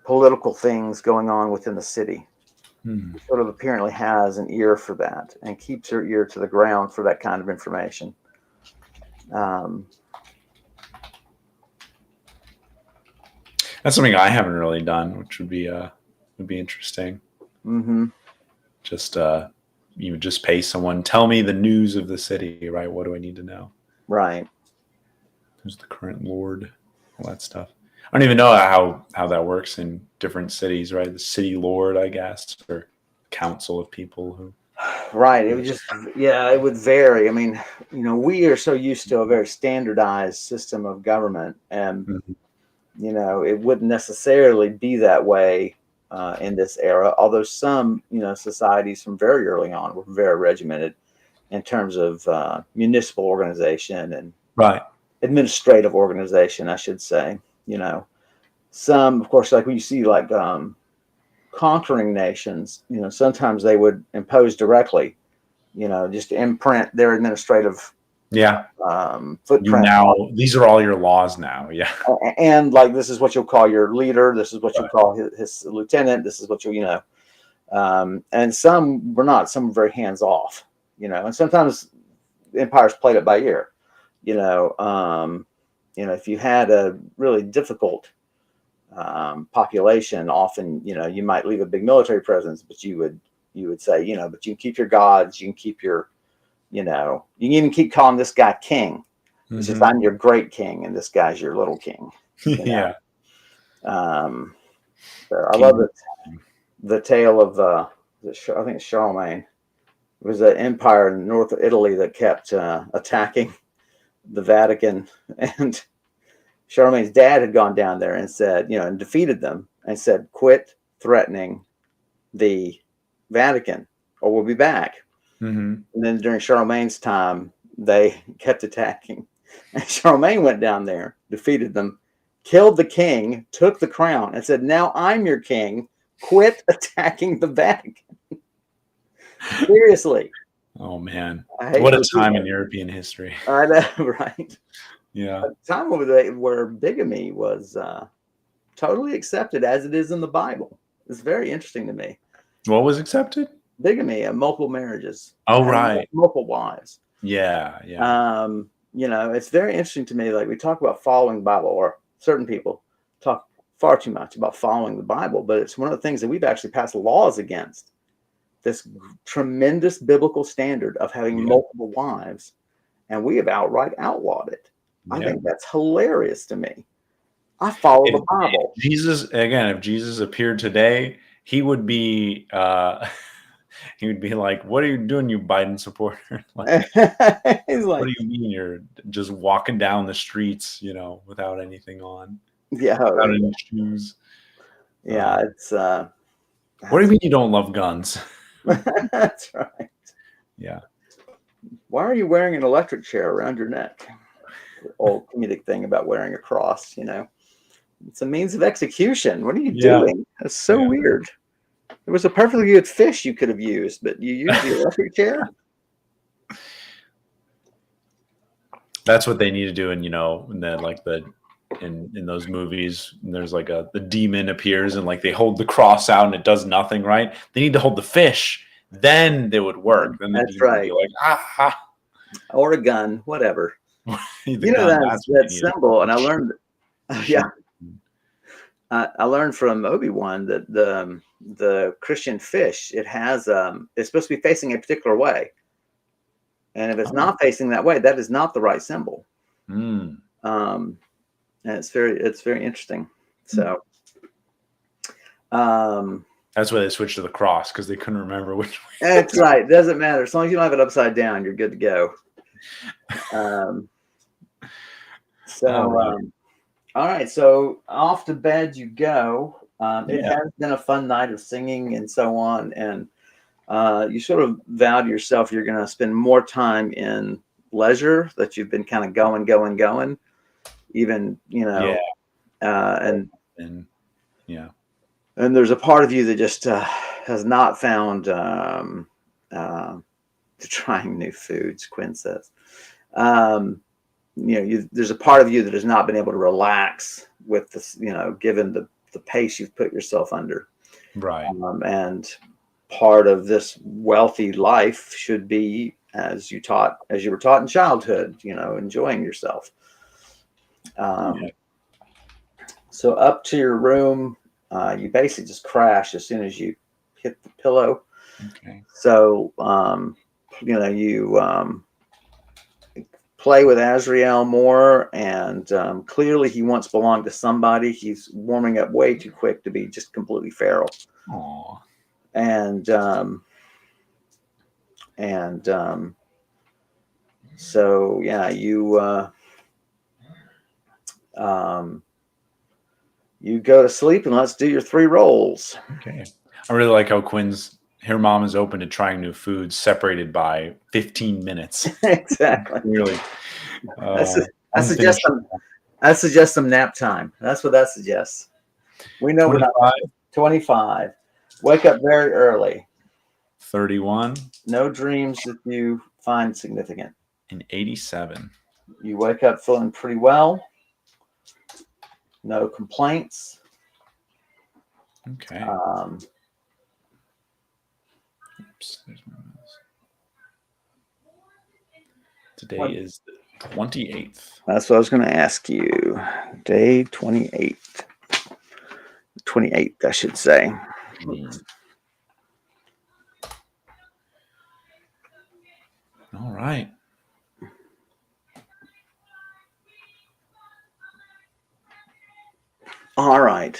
political things going on within the city. Hmm. Sort of apparently has an ear for that and keeps her ear to the ground for that kind of information. Um, That's something I haven't really done, which would be interesting. Mm-hmm. Just you would just pay someone, tell me the news of the city, right? What do I need to know? Right. Who's the current lord? All that stuff. I don't even know how that works in different cities, right? The city lord, I guess, or council of people who. Right. It would just, yeah, it would vary. I mean, we are so used to a very standardized system of government, and Mhm. it wouldn't necessarily be that way in this era. Although some, societies from very early on were very regimented in terms of municipal organization and Right. administrative organization, I should say. Some, of course, like when you see like conquering nations, sometimes they would impose directly, just imprint their administrative Yeah. You footprint. now, these are all your laws now. Yeah. And like, this is what you'll call your leader. This is what you'll Right. call his lieutenant. This is what and some were not, some were very hands off, and sometimes empires played it by ear, if you had a really difficult population, often, you might leave a big military presence, but you would say, but you can keep your gods, you can keep your, you can even keep calling this guy king. It's just, I'm your great king, and this guy's your little king. Yeah. Um, so I love King. the tale of, I think it's Charlemagne. It was an empire in north of Italy that kept attacking the Vatican, and Charlemagne's dad had gone down there and said, and defeated them and said, quit threatening the Vatican or we'll be back. Mm-hmm. And then during Charlemagne's time, they kept attacking. And Charlemagne went down there, defeated them, killed the king, took the crown, and said, now I'm your king. Quit attacking the Vatican. Seriously. Oh, man. I hate What a for time people. in European history. I know, right? Yeah. A time where bigamy was totally accepted as it is in the Bible. It's very interesting to me. What was accepted? Bigamy, multiple marriages. Oh, Having right. multiple wives. Yeah. Yeah. It's very interesting to me. Like, we talk about following the Bible, or certain people talk far too much about following the Bible, but it's one of the things that we've actually passed laws against. This tremendous biblical standard of having multiple wives, and we have outright outlawed it. I think that's hilarious to me. I follow the Bible. If Jesus appeared today, he would be like, what are you doing, you Biden supporter? Like, He's like, what do you mean you're just walking down the streets, without anything on? yeah, Without any shoes. yeah, it's what do you mean you don't love guns? that's right. Yeah. Why are you wearing an electric chair around your neck? Old comedic thing about wearing a cross, It's a means of execution. What are you doing? That's so weird. It was a perfectly good fish you could have used, but you used the electric chair? That's what they need to do. And, in those movies, there's like the demon appears and like they hold the cross out and it does nothing, right? They need to hold the fish. Then they would work. Then the That's demon would right. be like, ah. Or a gun, whatever. That symbol, and I learned, I learned from Obi-Wan that the Christian fish, it's supposed to be facing a particular way, and if it's not facing that way, that is not the right symbol. And it's very interesting. So, that's why they switched to the cross, because they couldn't remember which way. That's right. It doesn't matter as long as you don't have it upside down. You're good to go. All right. So off to bed you go. It has been a fun night of singing and so on. And you sort of vow to yourself you're going to spend more time in leisure, that you've been kind of going, even, and there's a part of you that just has not found trying new foods, Quinn says. There's a part of you that has not been able to relax with this, given the pace you've put yourself under. Right. And part of this wealthy life should be, as you were taught in childhood, enjoying yourself. So up to your room, you basically just crash as soon as you hit the pillow. Okay. So you play with Azrael more, and clearly he once belonged to somebody. He's warming up way too quick to be just completely feral. Aw. And and so yeah, you go to sleep, and let's do your 3 rolls. Okay. I really like how her mom is open to trying new foods, separated by 15 minutes. Exactly. Really. That's I suggest Unfinished. some nap time. That's what that suggests. We know we're not 25, 25. Wake up very early. 31, No dreams that you find significant. and 87. You wake up feeling pretty well. No complaints. Okay. Oops, there's my mouse. Today is the 28th. That's what I was going to ask you. Day 28. 28th, I should say. All right. All right.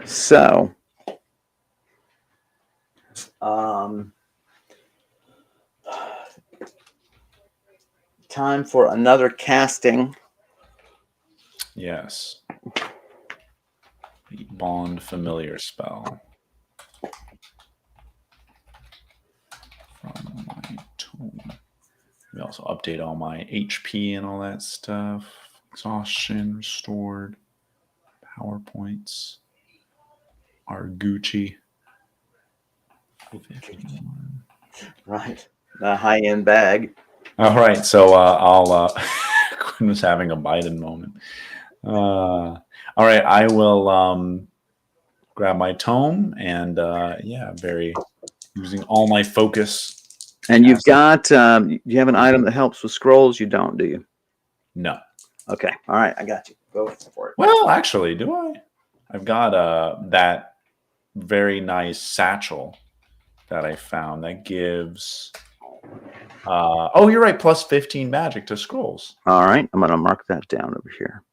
So, time for another casting. Yes. The Bond Familiar spell. From my tome. We also update all my HP and all that stuff. Exhaustion restored. PowerPoints. Our Gucci. 51. Right. The high-end bag. All right. So I'll. Quinn was having a Biden moment. All right. I will grab my tome and using all my focus. And you've got, you have an item that helps with scrolls? You don't, do you? No. Okay. All right. I got you. Go for it. Well, actually, do I? I've got that very nice satchel that I found that gives. Oh, you're right. Plus 15 magic to scrolls. All right. I'm going to mark that down over here.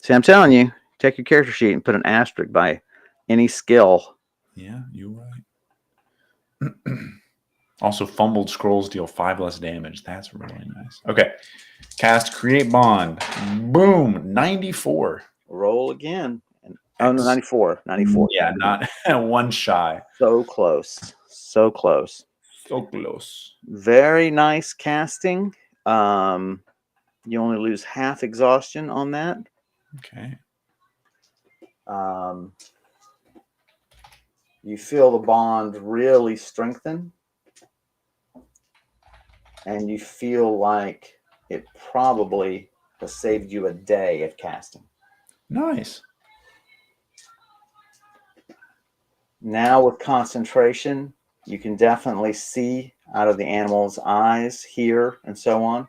See, I'm telling you, take your character sheet and put an asterisk by any skill. Yeah, you're right. Also, fumbled scrolls deal 5 less damage. That's really nice. Okay. Cast Create Bond. Boom. 94. Roll again. Oh, no, 94. 94. Yeah, not one shy. So close. So close. So close. Very nice casting. You only lose half exhaustion on that. Okay. You feel the bond really strengthen, and you feel like it probably has saved you a day of casting. Nice. Now with concentration, you can definitely see out of the animal's eyes, hear, and so on.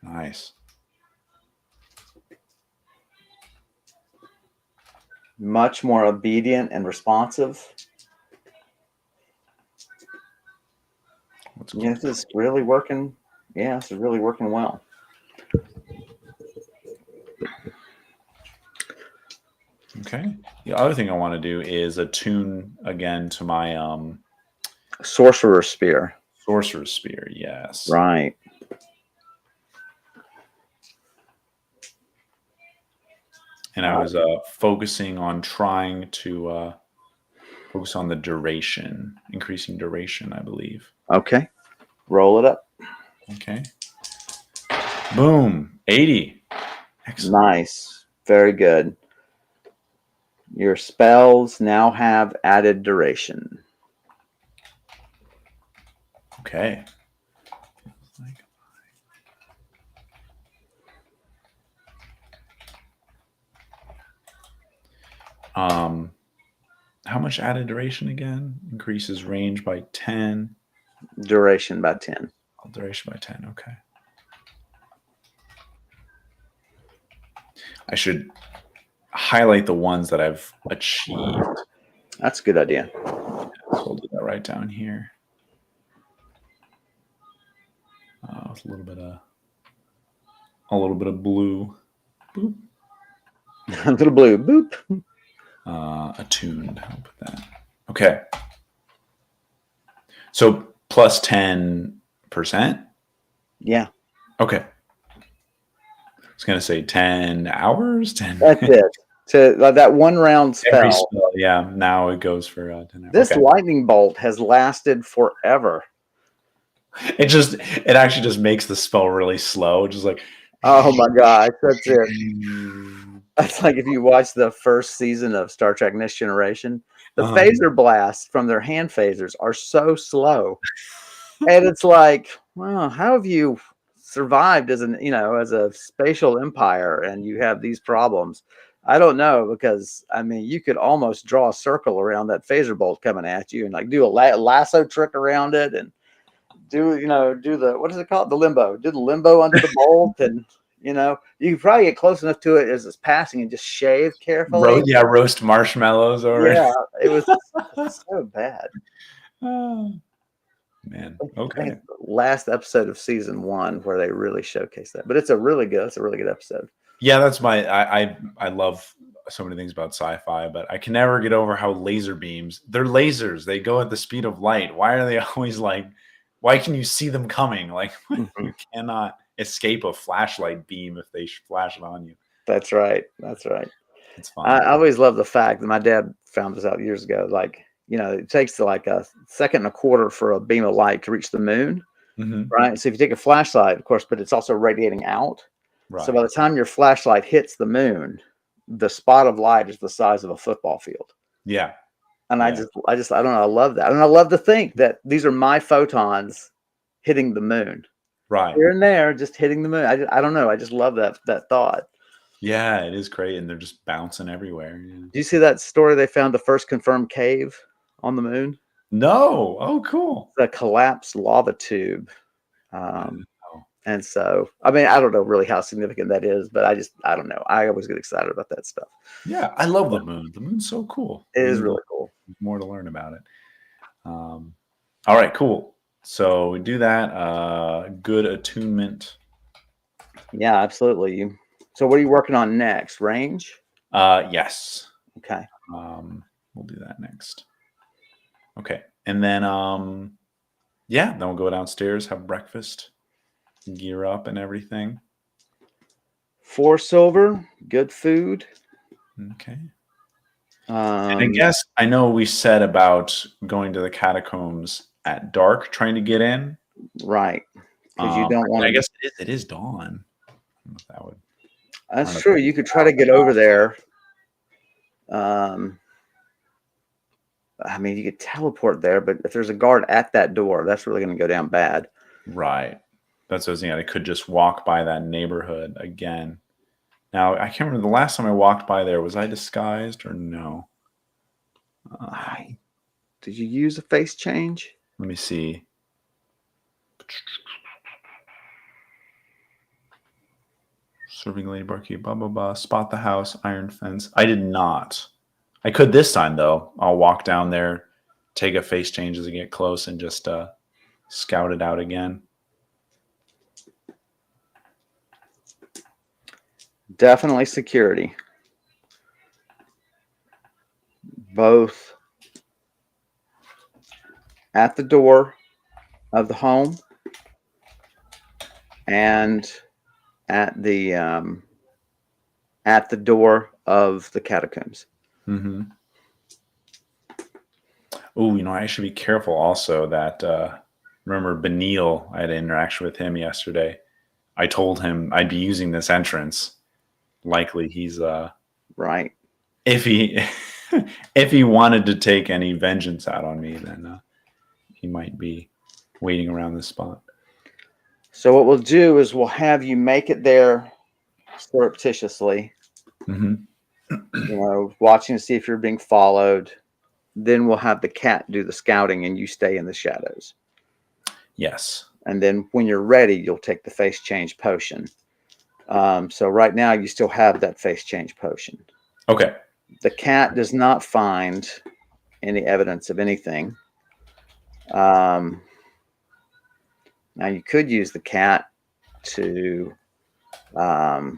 Nice. Much more obedient and responsive. Yeah, this is really working. Yeah, this is really working well. Okay. The other thing I want to do is attune again to my Sorcerer's Spear. Sorcerer's Spear, yes. Right. And I was focusing on trying to focus on the duration, increasing duration, I believe. Okay. Roll it up. Okay. Boom. 80. Excellent. Nice. Very good. Your spells now have added duration. Okay. How much added duration again? Increases range by 10. Duration by 10. Oh, duration by 10. Okay. I should highlight the ones that I've achieved. That's a good idea. So I'll do that right down here. With a little bit of blue. Boop. A little blue. Boop. Attuned. I'll put that. Okay. So plus 10%? Yeah. Okay. I was going to say 10 hours? 10. That's it. To that one round spell. Yeah. Now it goes for 10 hours. This lightning bolt has lasted forever. It actually just makes the spell really slow. Just like, oh my gosh, that's it. That's like if you watch the first season of Star Trek Next Generation, the phaser blasts from their hand phasers are so slow. And it's like, well, how have you survived as as a spatial empire and you have these problems? I don't know, because I mean, you could almost draw a circle around that phaser bolt coming at you and like do a lasso trick around it and do the, what is it called? The limbo. Do the limbo under the bolt, and you can probably get close enough to it as it's passing and just shave carefully. Roast marshmallows over it. It was so bad. Oh, man. Okay. Last episode of season 1 where they really showcase that. But it's a really good episode. Yeah, that's I love so many things about sci-fi, but I can never get over how laser beams, they're lasers. They go at the speed of light. Why are they always like, why can you see them coming? Like, you cannot escape a flashlight beam if they flash it on you. That's right. It's fun. I always love the fact that my dad found this out years ago. Like, it takes like a second and a quarter for a beam of light to reach the moon. Right. So if you take a flashlight, of course, but it's also radiating out. Right. So by the time your flashlight hits the moon, the spot of light is the size of a football field. Yeah. And I don't know. I love that. And I love to think that these are my photons hitting the moon. Right. Here and there, just hitting the moon. I don't know. I just love that thought. Yeah, it is great. And they're just bouncing everywhere. Yeah. Do you see that story? They found the first confirmed cave on the moon. No. Oh, cool. The collapsed lava tube. And so, I mean, I don't know really how significant that is, but I don't know. I always get excited about that stuff. Yeah, I love the moon. The moon's so cool. It is really cool. More to learn about it. All right, cool. So we do that. Good attunement. Yeah, absolutely. So what are you working on next? Range? Yes. Okay. We'll do that next. Okay. And then, then we'll go downstairs, have breakfast, gear up and everything. 4 silver, good food. Okay. And I guess I know we said about going to the catacombs at dark, trying to get in. Right. Because you don't want to. I guess it is dawn. I don't know if that would. That's true. You could try to get over there. I mean, you could teleport there, but if there's a guard at that door, that's really going to go down bad. Right. That's what I was thinking. I could just walk by that neighborhood again. Now, I can't remember the last time I walked by there. Was I disguised or no? Did you use a face change? Let me see. Serving lady barkeep, blah, blah, blah. Spot the house, iron fence. I did not. I could this time, though. I'll walk down there, take a face change as I get close, and just scout it out again. Definitely security. Both at the door of the home and at the door of the catacombs. Mm-hmm. Oh, I should be careful also that remember Benil, I had an interaction with him yesterday. I told him I'd be using this entrance. Likely he's right. If he wanted to take any vengeance out on me, then he might be waiting around this spot. So what we'll do is we'll have you make it there surreptitiously. Mm-hmm. Watching to see if you're being followed. Then we'll have the cat do the scouting and you stay in the shadows. Yes. And then when you're ready, you'll take the face change potion. So right now you still have that face change potion. Okay. The cat does not find any evidence of anything. Now you could use the cat to. We're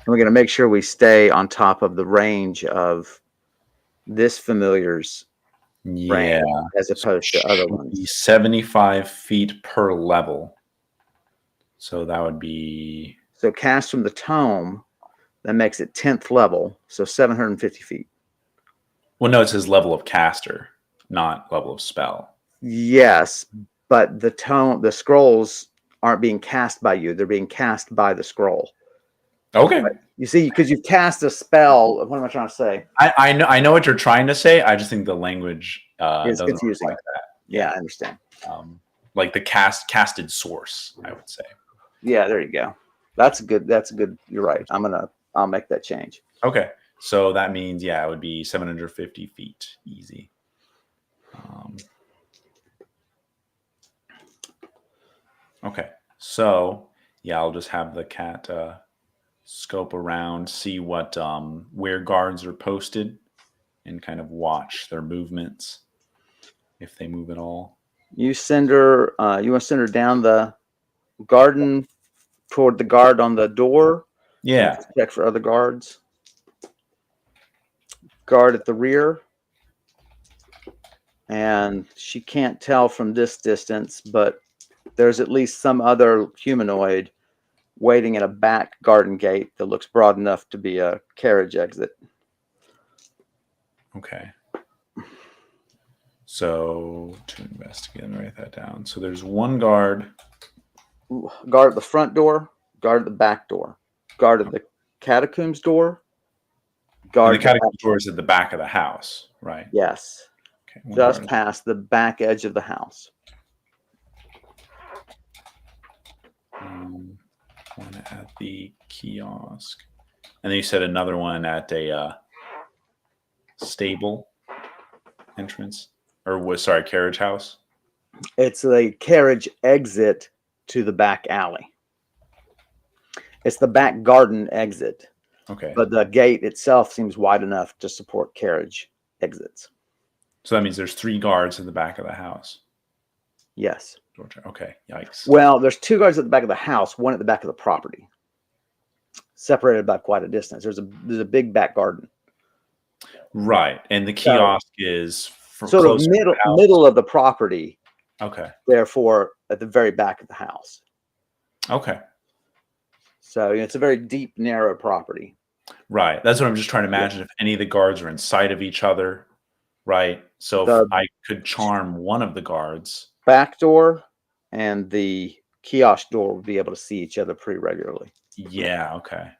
going to make sure we stay on top of the range of this familiar's Yeah. range as opposed to other Should be ones. 75 feet per level. So that would be. So cast from the tome, that makes it 10th level, so 750 feet. Well, no, it says level of caster, not level of spell. Yes, but the scrolls aren't being cast by you; they're being cast by the scroll. Okay. You see, because you've cast a spell. What am I trying to say? I know what you're trying to say. I just think the language It's doesn't confusing. reflect that. Yeah, I understand. Like the casted source, I would say. Yeah, there you go. That's a good. You're right. I'll make that change. Okay. So that means, yeah, it would be 750 feet easy. Okay. So, yeah, I'll just have the cat scope around, see what where guards are posted, and kind of watch their movements if they move at all. You send her. You want to send her down the garden toward the guard on the door. Yeah. Check for other guards. Guard at the rear. And she can't tell from this distance, but there's at least some other humanoid waiting at a back garden gate that looks broad enough to be a carriage exit. Okay. So to investigate and write that down. So there's one guard. Guard at the front door, guard at the back door, guard at the catacombs door, guard. And the catacombs door is at the back of the house, right? Yes. Okay, Just past the back edge of the house. One at the kiosk. And then you said another one at a stable entrance. Carriage house. It's the carriage exit to the back alley. It's the back garden exit. Okay. But the gate itself seems wide enough to support carriage exits. So that means there's 3 guards in the back of the house. Yes. Okay. Yikes. Well, there's 2 guards at the back of the house, one at the back of the property, separated by quite a distance. There's a big back garden. Right, and the kiosk is sort of middle of the property. Okay. Therefore, at the very back of the house. Okay. So it's a very deep, narrow property. Right. That's what I'm just trying to imagine. If any of the guards are inside of each other, right? So if I could charm one of the guards. Back door and the kiosk door would be able to see each other pretty regularly. Yeah. Okay.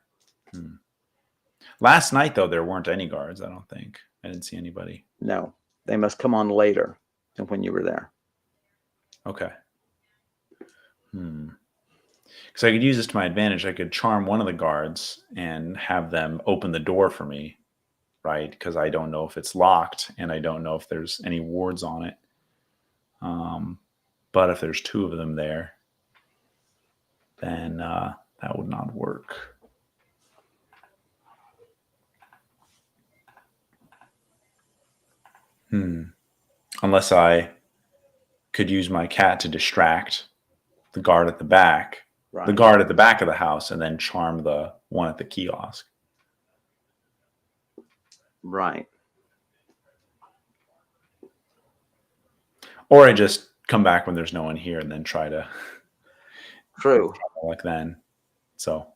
Last night, though, there weren't any guards, I don't think. I didn't see anybody. No. They must come on later than when you were there. Okay. Because I could use this to my advantage. I could charm one of the guards and have them open the door for me, right? Because I don't know if it's locked and I don't know if there's any wards on it. But if there's 2 of them there, then that would not work. Unless I could use my cat to distract the guard at the back, right. The guard at the back of the house, and then charm the one at the kiosk. Right. Or I just come back when there's no one here and then try to. True. Like then. So.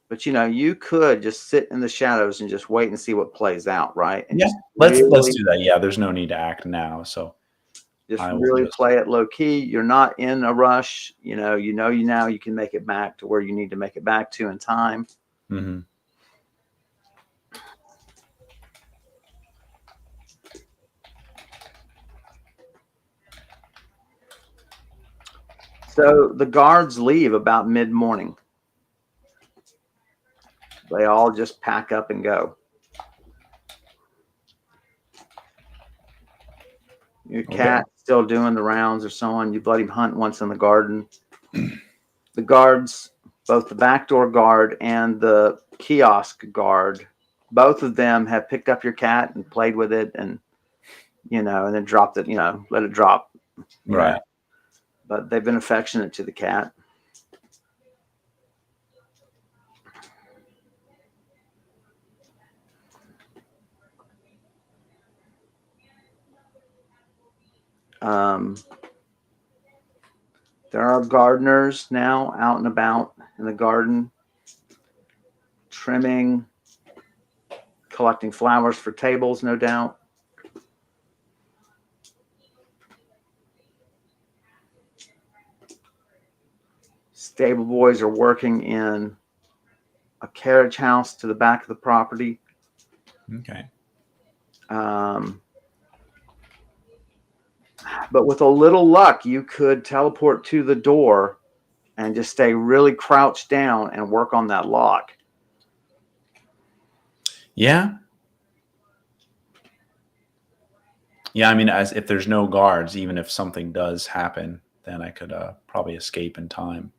But you could just sit in the shadows and just wait and see what plays out, right? And yeah, let's do that. Yeah, there's no need to act now. So just really play it low key. You're not in a rush. You now you can make it back to where you need to make it back to in time. Mm-hmm. So the guards leave about mid-morning. They all just pack up and go. Your cat's still doing the rounds or so on. You let him hunt once in the garden. The guards, both the backdoor guard and the kiosk guard, both of them have picked up your cat and played with it, and and then dropped it. Let it drop. Right. But they've been affectionate to the cat. There are gardeners now out and about in the garden, trimming, collecting flowers for tables, no doubt. Stable boys are working in a carriage house to the back of the property. Okay. But with a little luck, you could teleport to the door and just stay really crouched down and work on that lock. Yeah. Yeah, I mean, as if there's no guards, even if something does happen, then I could probably escape in time.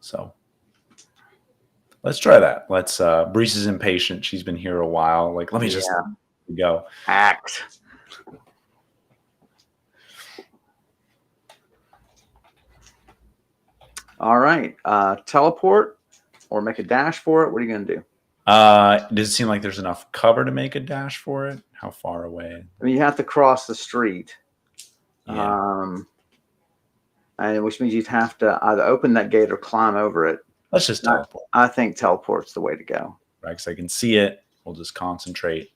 So let's try that. Let's. Brise is impatient. She's been here a while. Like, let me just go. Act. All right. Teleport or make a dash for it. What are you going to do? Does it seem like there's enough cover to make a dash for it? How far away? I mean, you have to cross the street. Yeah. And which means you'd have to either open that gate or climb over it. Let's just teleport. I think teleport's the way to go. Right, because I can see it. We'll just concentrate.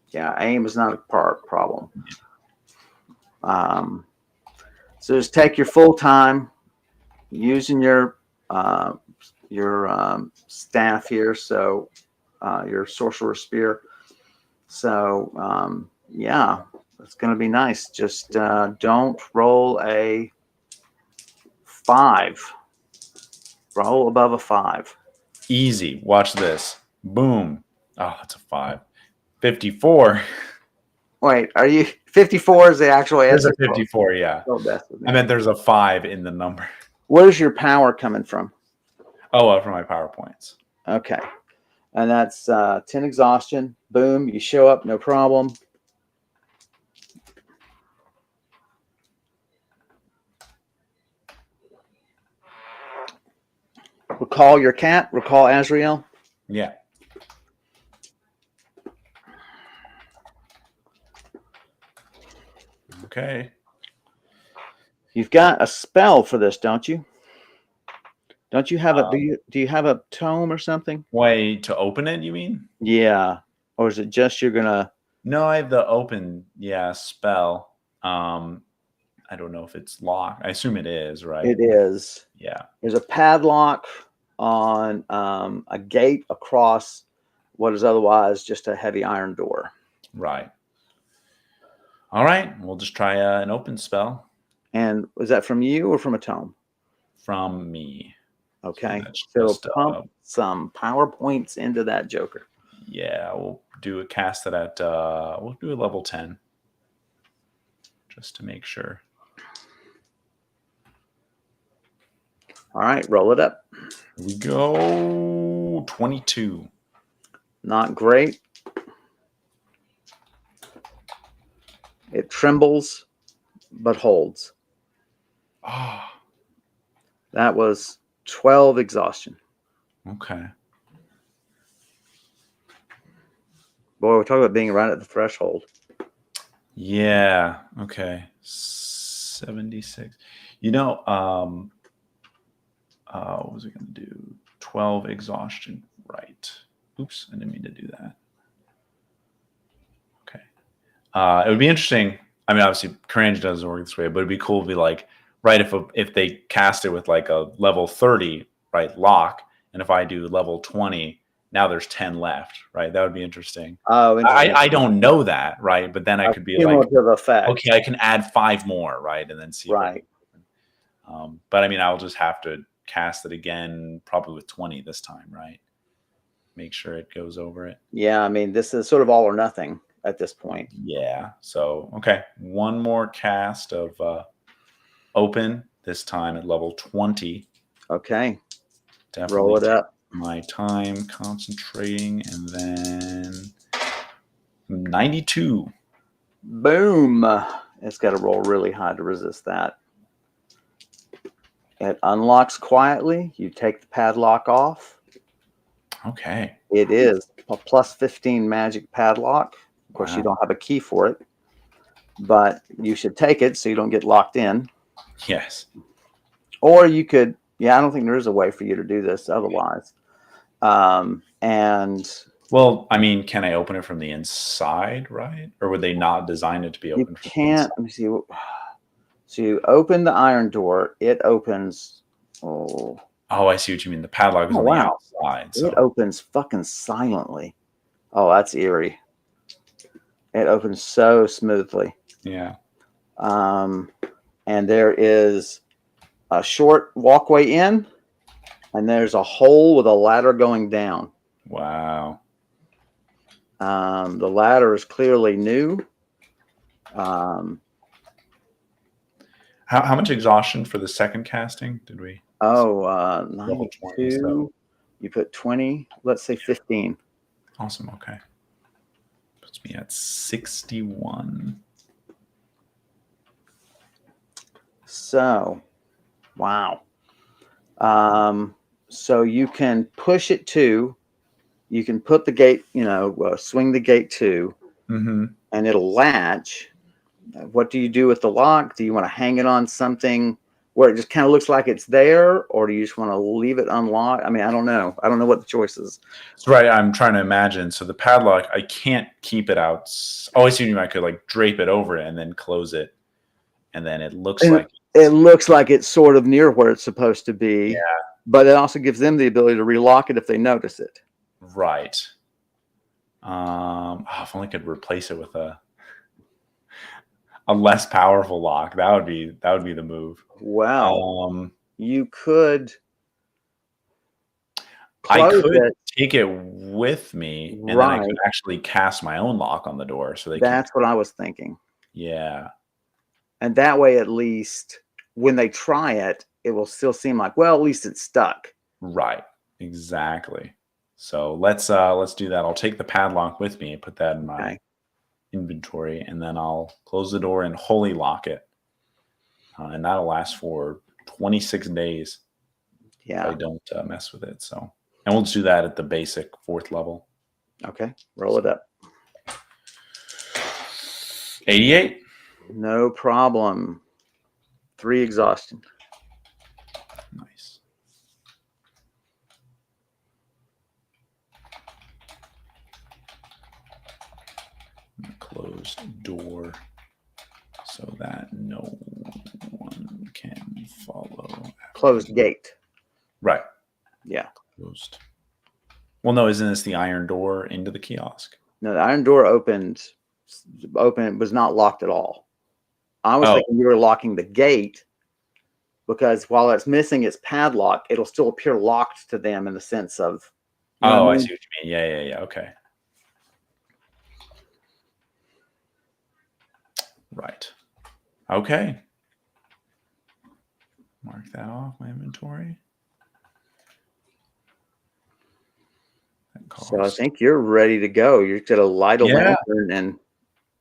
Yeah, aim is not a problem. So just take your full time using your staff here. So your sorcerer spear. So yeah, it's going to be nice. Just don't roll a 5. Roll above a 5. Easy. Watch this. Boom. Oh, that's a 5. 54. Wait, are you 54 is the actual answer? There's a 54, yeah. I meant there's a 5 in the number. Where's your power coming from? Oh, from my PowerPoints. Okay. And that's 10 exhaustion. Boom, you show up, no problem. Recall your cat. Recall Azrael. Yeah. Okay. You've got a spell for this, don't you? Don't you have a do you have a tome or something? Way to open it, you mean? Yeah. Or is it just you're gonna? No, I have the open, spell. I don't know if it's locked. I assume it is, right? It is. Yeah. There's a padlock on a gate across what is otherwise just a heavy iron door. Right. All right. We'll just try an open spell. And was that from you or from a tome? From me. Okay. So pump some power points into that joker. Yeah, we'll do a cast it at we'll do a level 10. Just to make sure. All right, roll it up. Here we go. 22. Not great. It trembles, but holds. Oh. That was 12 exhaustion. Okay. Boy, we're talking about being right at the threshold. Yeah. Okay. 76. What was I going to do? 12 exhaustion. Right. Oops. I didn't mean to do that. Okay. It would be interesting. I mean, obviously, Karandrin doesn't work this way, but it'd be cool to be like, right, if they cast it with like a level 30, right, lock, and if I do level 20, now there's 10 left, right? That would be interesting. Oh, interesting. I don't know that, right? But then I could be like, effect. Okay, I can add 5 more, right? And then see. Right. But I mean, I'll just have to cast it again, probably with 20 this time, right? Make sure it goes over it. Yeah, I mean, this is sort of all or nothing at this point. Yeah. So, okay. One more cast of open, this time at level 20. Okay. Definitely roll it up. my time concentrating, and then 92. Boom. It's got to roll really high to resist that. It unlocks quietly. You take the padlock off. Okay. It is a plus 15 magic padlock. Of course, you Wow. don't have a key for it, but you should take it so you don't get locked in. Yes. Or you could, yeah, I don't think there is a way for you to do this otherwise. And Well, I mean, can I open it from the inside, right? Or would they not design it to be you open from the can't, inside? let me see. So you open the iron door, it opens. Oh, Oh, I see what you mean. The padlock is oh on the wow. outside. It So opens fucking silently. Oh, that's eerie. It opens so smoothly. yeah. And there is a short walkway in, and there's a hole with a ladder going down. Wow. The ladder is clearly new. How much exhaustion for the second casting did we? Level 20. So 92. You put 20, let's say 15. awesome. Okay. Puts me at 61. So, wow. So you can push it to, you can put the gate, swing the gate to, Mm-hmm. and it'll latch. What do you do with the lock? Do you want to hang it on something where it just kind of looks like it's there, or do you just want to leave it unlocked? I mean, I don't know. I don't know what the choice is. So, right, I'm trying to imagine. So the padlock, I can't keep it out. Oh, I see. I could like drape it over it and then close it, and then it looks And like it looks like it's sort of near where it's supposed to be. Yeah. But it also gives them the ability to relock it if they notice it. right. If only I could replace it with a less powerful lock. That would be the move. Wow. You could I close could it. take it with me, and then I Right. could actually cast my own lock on the door. So they That's what I was thinking. yeah. And that way, at least when they try it, it will still seem like, well, at least it's stuck. Right. Exactly. So let's do that. I'll take the padlock with me and put that in my inventory, and then I'll close the door and holy lock it. And that'll last for 26 days. Yeah. If I don't mess with it. So, and we'll just do that at the basic 4th level. Okay. Roll it up. 88. No problem. 3 exhaustion. Nice. Closed door so that no one can follow. Closed gate. Right. Yeah. Closed. Well, no, isn't this the iron door into the kiosk? No, the iron door opened, was not locked at all. I was thinking you were locking the gate, because while it's missing its padlock, it'll still appear locked to them in the sense of. I see what you mean. Yeah. Okay. Right. Okay. Mark that off my inventory. So I think you're ready to go. You're going to light a lantern, and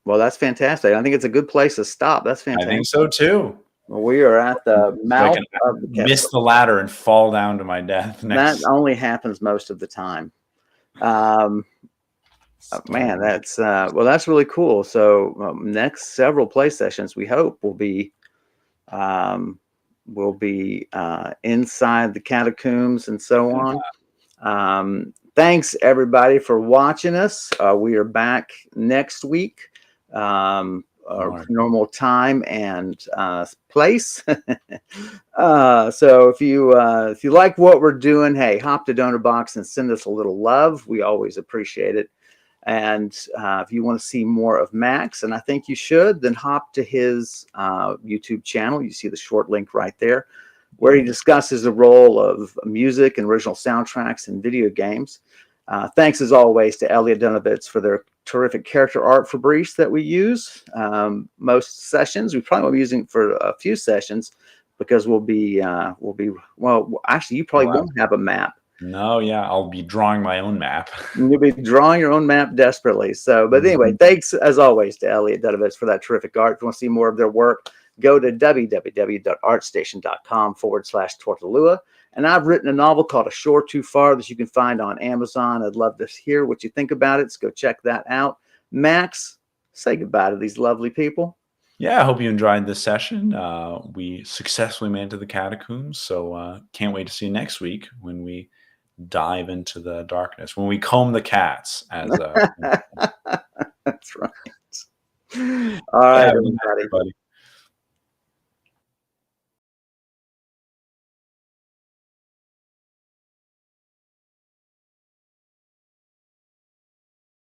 well, that's fantastic. I think it's a good place to stop. That's fantastic. I think so too. Well, we are at the mouth of the miss the ladder and fall down to my death. That only happens most of the time. Man, that's well, that's really cool. So next several play sessions, we hope will be inside the catacombs and so on. Thanks everybody for watching us. We are back next week, our normal time and place. So if you like what we're doing, hey, hop to Donor Box and send us a little love. We always appreciate it. And if you want to see more of Max, and I think you should, then hop to his YouTube channel. You see the short link right there, where he discusses the role of music and original soundtracks in video games. Thanks as always to Elliot Donovitz for their terrific character art for Brise that we use most sessions. We probably won't be using it for a few sessions because we'll be well, actually you probably won't have a map. No, yeah, I'll be drawing my own map. You'll be drawing your own map desperately. So, but anyway, thanks as always to Elliot Dedovitz for that terrific art. If you want to see more of their work, go to www.artstation.com/Tortolua. And I've written a novel called A Shore Too Far that you can find on Amazon. I'd love to hear what you think about it. So go check that out. Max, say goodbye to these lovely people. Yeah, I hope you enjoyed this session. We successfully made it to the catacombs, so can't wait to see you next week when we dive into the darkness, when we comb the cats. As That's right. All right, yeah, everybody.